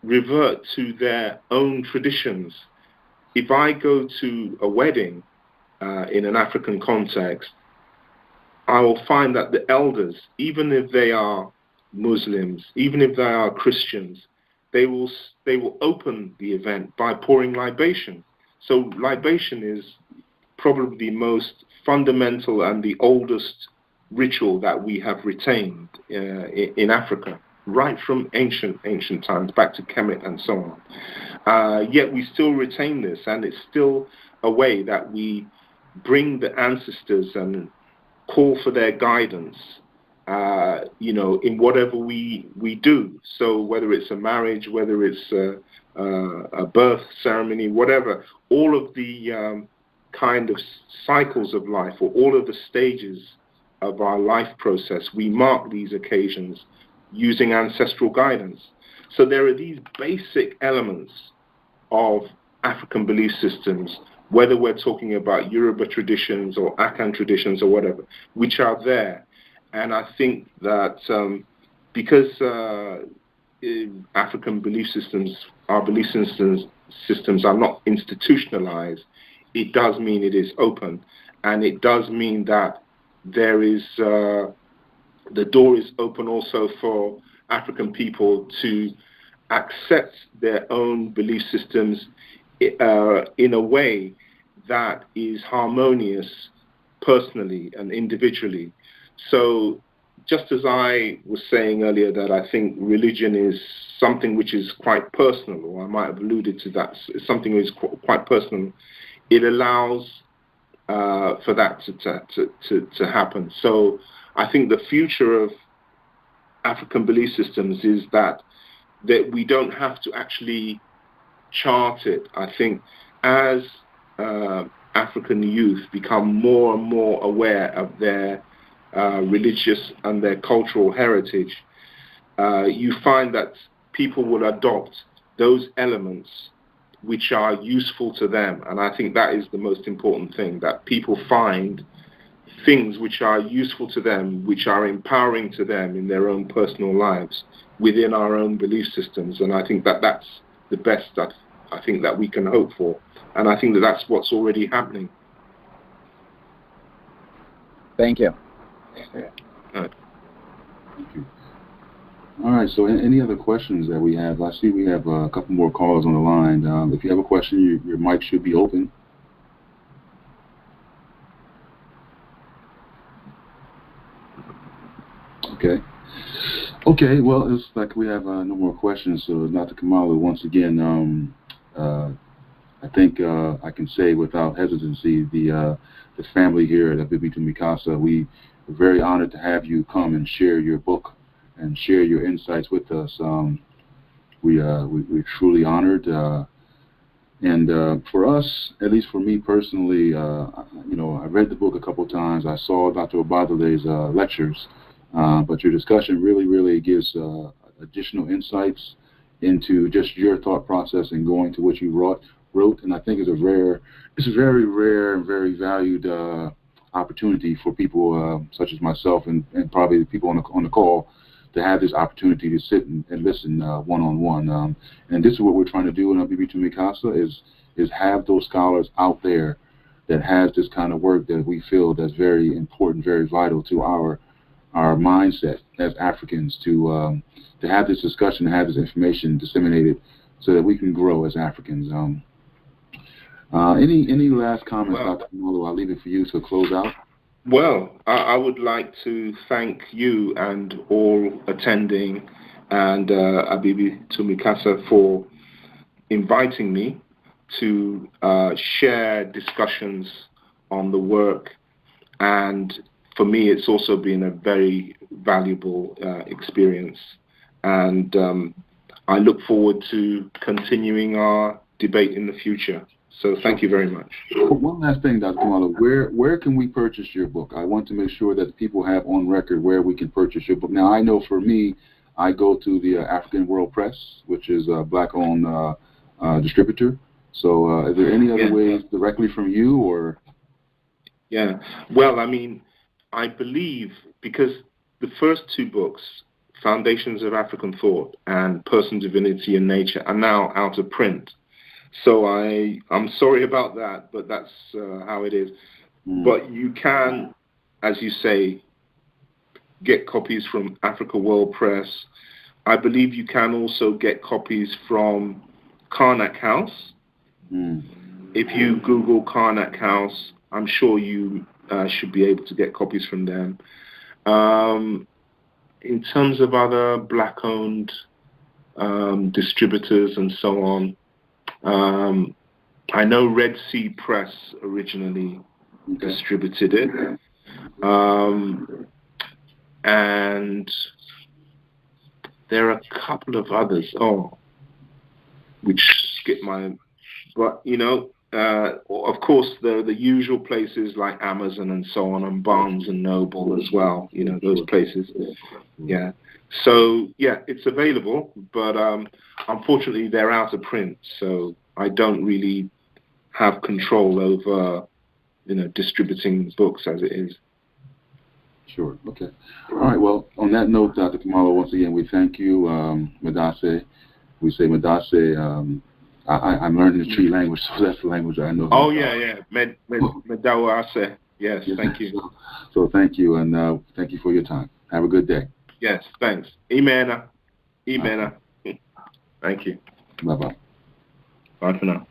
revert to their own traditions. If I go to a wedding in an African context, I will find that the elders, even if they are Muslims, even if they are Christians, they will open the event by pouring libation. So libation is probably the most fundamental and the oldest ritual that we have retained in Africa, right from ancient times, back to Kemet and so on. Yet we still retain this, and it's still a way that we bring the ancestors and call for their guidance, in whatever we do. So whether it's a marriage, whether it's a birth ceremony, whatever, all of the kind of cycles of life, or all of the stages of our life process, we mark these occasions using ancestral guidance. So there are these basic elements of African belief systems, whether we're talking about Yoruba traditions or Akan traditions or whatever, which are there. And I think that because African belief systems, our belief systems are not institutionalized, it does mean it is open, and it does mean that there is the door is open also for African people to accept their own belief systems in a way that is harmonious personally and individually. So just as I was saying earlier that I think religion is something which is quite personal, or I might have alluded to that, something which is quite personal, it allows for that to happen. So I think the future of African belief systems is that we don't have to actually chart it. I think as African youth become more and more aware of their religious and their cultural heritage, you find that people will adopt those elements which are useful to them. And I think that is the most important thing, that people find things which are useful to them, which are empowering to them in their own personal lives within our own belief systems. And I think that that's the best that I think that we can hope for. And I think that that's what's already happening. Thank you. Thank you. All right, so any other questions that we have? I see we have a couple more callers on the line. If you have a question, your mic should be open. Okay, well, it looks like we have no more questions. So Dr. Kamalu, once again, I think I can say without hesitancy, the family here at Abibi Tumikasa, we are very honored to have you come and share your book and share your insights with us. We're truly honored. And for us, at least for me personally, I read the book a couple times. I saw Dr. Obadele's lectures, but your discussion really gives additional insights into just your thought process and going to what you wrote. And I think it's a very rare and very valued opportunity for people such as myself and probably the people on the call to have this opportunity to sit and listen one-on-one. And this is what we're trying to do in Abibi Tumikasa is have those scholars out there that has this kind of work that we feel that's very important, very vital to our mindset as Africans to have this discussion, have this information disseminated so that we can grow as Africans. Any last comments, Dr. Kamalu? I'll leave it for you to close out. Well, I would like to thank you and all attending and Abibi Tumikasa for inviting me to share discussions on the work. And for me, it's also been a very valuable experience. And I look forward to continuing our debate in the future. So thank you very much. One last thing, Dr. Kamalu, where can we purchase your book? I want to make sure that people have on record where we can purchase your book. Now, I know for me, I go to the African World Press, which is a black-owned distributor. So is there any other ways directly from you or? Yeah, well, I mean, I believe because the first two books, Foundations of African Thought and Person, Divinity and Nature, are now out of print. So I'm sorry about that, but that's how it is. But you can, as you say, get copies from Africa World Press. I believe you can also get copies from Karnak House. If you Google Karnak House, I'm sure you should be able to get copies from them. In terms of other black-owned distributors and so on, I know Red Sea Press originally distributed it, and there are a couple of others. Which skip my. But of course, the usual places like Amazon and so on, and Barnes and Noble as well. Those places. Yeah. So yeah, it's available, but unfortunately they're out of print, so I don't really have control over distributing books as it is. Sure. Okay. All right. Well, on that note, Dr. Kamalu, once again, we thank you, Madase. We say Madase. I'm learning the tree language, so that's the language I know. Oh, yeah. Medawase. Yes, thank you. So thank you, and thank you for your time. Have a good day. Yes, thanks. Imena. Thank you. Bye-bye. Bye for now.